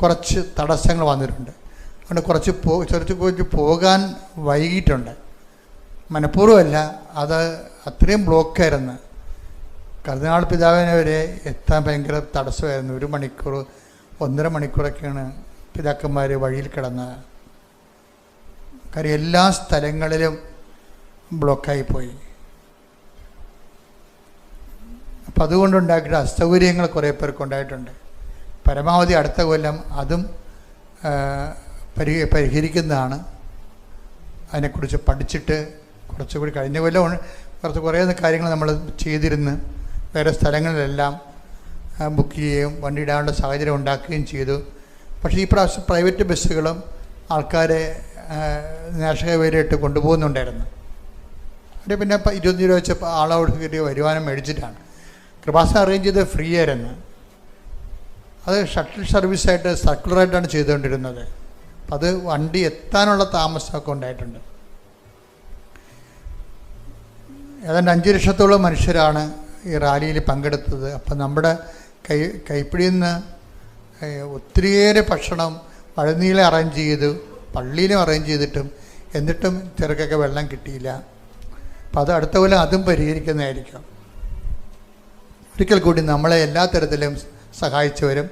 കുറച്ച് തടസ്സങ്ങൾ വന്നിട്ടുണ്ട്. അതുകൊണ്ട് കുറച്ച് പോകാൻ വൈകിട്ടുണ്ട്. മനഃപൂർവ്വമല്ല, അത് അത്രയും ബ്ലോക്കായിരുന്നു. കർദിനാൾ പിതാവിനെ വരെ എത്താൻ ഭയങ്കര തടസ്സമായിരുന്നു. 1 മണിക്കൂർ 1.5 മണിക്കൂറൊക്കെയാണ് പിതാക്കന്മാർ വഴിയിൽ കിടന്നത്. കാര്യം എല്ലാ സ്ഥലങ്ങളിലും ബ്ലോക്കായിപ്പോയി. അപ്പം അതുകൊണ്ടുണ്ടാക്കിയിട്ട് അസൗകര്യങ്ങൾ കുറേ പേർക്ക് ഉണ്ടായിട്ടുണ്ട്. പരമാവധി അടുത്ത കൊല്ലം അതും പരിഹരിക്കുന്നതാണ്. അതിനെക്കുറിച്ച് പഠിച്ചിട്ട് കുറച്ചുകൂടി കഴിഞ്ഞ കൊല്ലം കുറേ കാര്യങ്ങൾ നമ്മൾ ചെയ്തിരുന്ന് വേറെ സ്ഥലങ്ങളിലെല്ലാം ബുക്ക് ചെയ്യുകയും വണ്ടി ഇടാനുള്ള സാഹചര്യം ഉണ്ടാക്കുകയും ചെയ്തു. പക്ഷേ ഈ പ്രാവശ്യം പ്രൈവറ്റ് ബസ്സുകളും ആൾക്കാരെ നാഷണൽ ഹൈവേയിലിട്ട് കൊണ്ടുപോകുന്നുണ്ടായിരുന്നു. അവിടെ പിന്നെ 20 രൂപ വെച്ച് ആളോട് കയറി വരുമാനം മേടിച്ചിട്ടാണ്. കൃപാസനം അറേഞ്ച് ചെയ്ത് ഫ്രീ ആയിരുന്നു. അത് ഷട്ടിൽ സർവീസായിട്ട് സർക്കുലറായിട്ടാണ് ചെയ്തുകൊണ്ടിരുന്നത്. അപ്പം അത് വണ്ടി എത്താനുള്ള താമസമൊക്കെ ഉണ്ടായിട്ടുണ്ട്. ഏതാണ്ട് 5 ലക്ഷത്തോളം മനുഷ്യരാണ് ഈ റാലിയിൽ പങ്കെടുത്തത്. അപ്പം നമ്മുടെ കൈപ്പിടിയിൽ നിന്ന് ഒത്തിരിയേറെ ഭക്ഷണം വഴുനീളെ അറേഞ്ച് ചെയ്തു, പള്ളിയിലും അറേഞ്ച് ചെയ്തിട്ടും എന്നിട്ടും ചെറുക്കൊക്കെ വെള്ളം കിട്ടിയില്ല. അപ്പം അത് അടുത്ത കൊല്ലം അതും പരിഹരിക്കുന്നതായിരിക്കും. ഒരിക്കൽ കൂടി നമ്മളെ എല്ലാ തരത്തിലും സഹായിച്ചവരും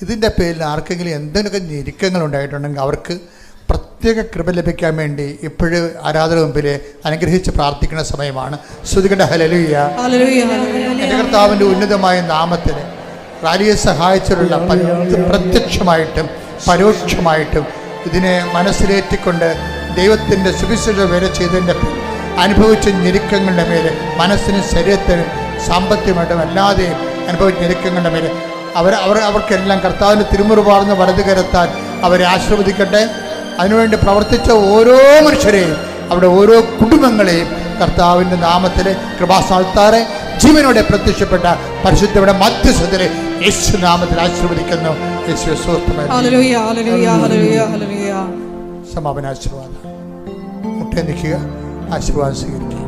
ഇതിൻ്റെ പേരിൽ ആർക്കെങ്കിലും എന്തെങ്കിലുമൊക്കെ ഞെരുക്കങ്ങളുണ്ടായിട്ടുണ്ടെങ്കിൽ അവർക്ക് പ്രത്യേക കൃപ ലഭിക്കാൻ വേണ്ടി ഇപ്പോഴും ആരാധന മുമ്പിൽ അനുഗ്രഹിച്ച് പ്രാർത്ഥിക്കുന്ന സമയമാണ്. ശ്രുതികട ഹല്ലേലൂയ. എൻ്റെ കർത്താവിൻ്റെ ഉന്നതമായ നാമത്തിൽ റാലിയെ സഹായിച്ചിട്ടുള്ള പ്രത്യക്ഷമായിട്ടും പരോക്ഷമായിട്ടും ഇതിനെ മനസ്സിലേറ്റിക്കൊണ്ട് ദൈവത്തിൻ്റെ സുവിശേഷ വേല ചെയ്തതിൻ്റെ അനുഭവിച്ച ഞെരുക്കങ്ങളുടെ മേലെ മനസ്സിനും ശരീരത്തിനും സാമ്പത്തികമായിട്ടും അല്ലാതെയും അനുഭവിച്ച ഞെരുക്കങ്ങളുടെ മേലെ അവർക്കെല്ലാം കർത്താവിൻ്റെ തിരുമുറുപാർന്ന വലതു കരത്താൽ അവരെ ആശീർവദിക്കട്ടെ. അതിനുവേണ്ടി പ്രവർത്തിച്ച ഓരോ മനുഷ്യരെയും അവിടെ ഓരോ കുടുംബങ്ങളെയും കർത്താവിൻ്റെ നാമത്തിൽ കൃപാസ്ഥാനത്താറെ ജീവനോടെ പ്രത്യക്ഷപ്പെട്ട പരിശുദ്ധയുടെ മധ്യസ്ഥത്തിലെ യേശു നാമത്തിൽ ആശീർവദിക്കുന്നു. സമാപന ആശീർവാദം. മുട്ടേ നിൽക്കുക, ആശീർവാദം സ്വീകരിക്കുക.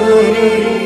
Amen.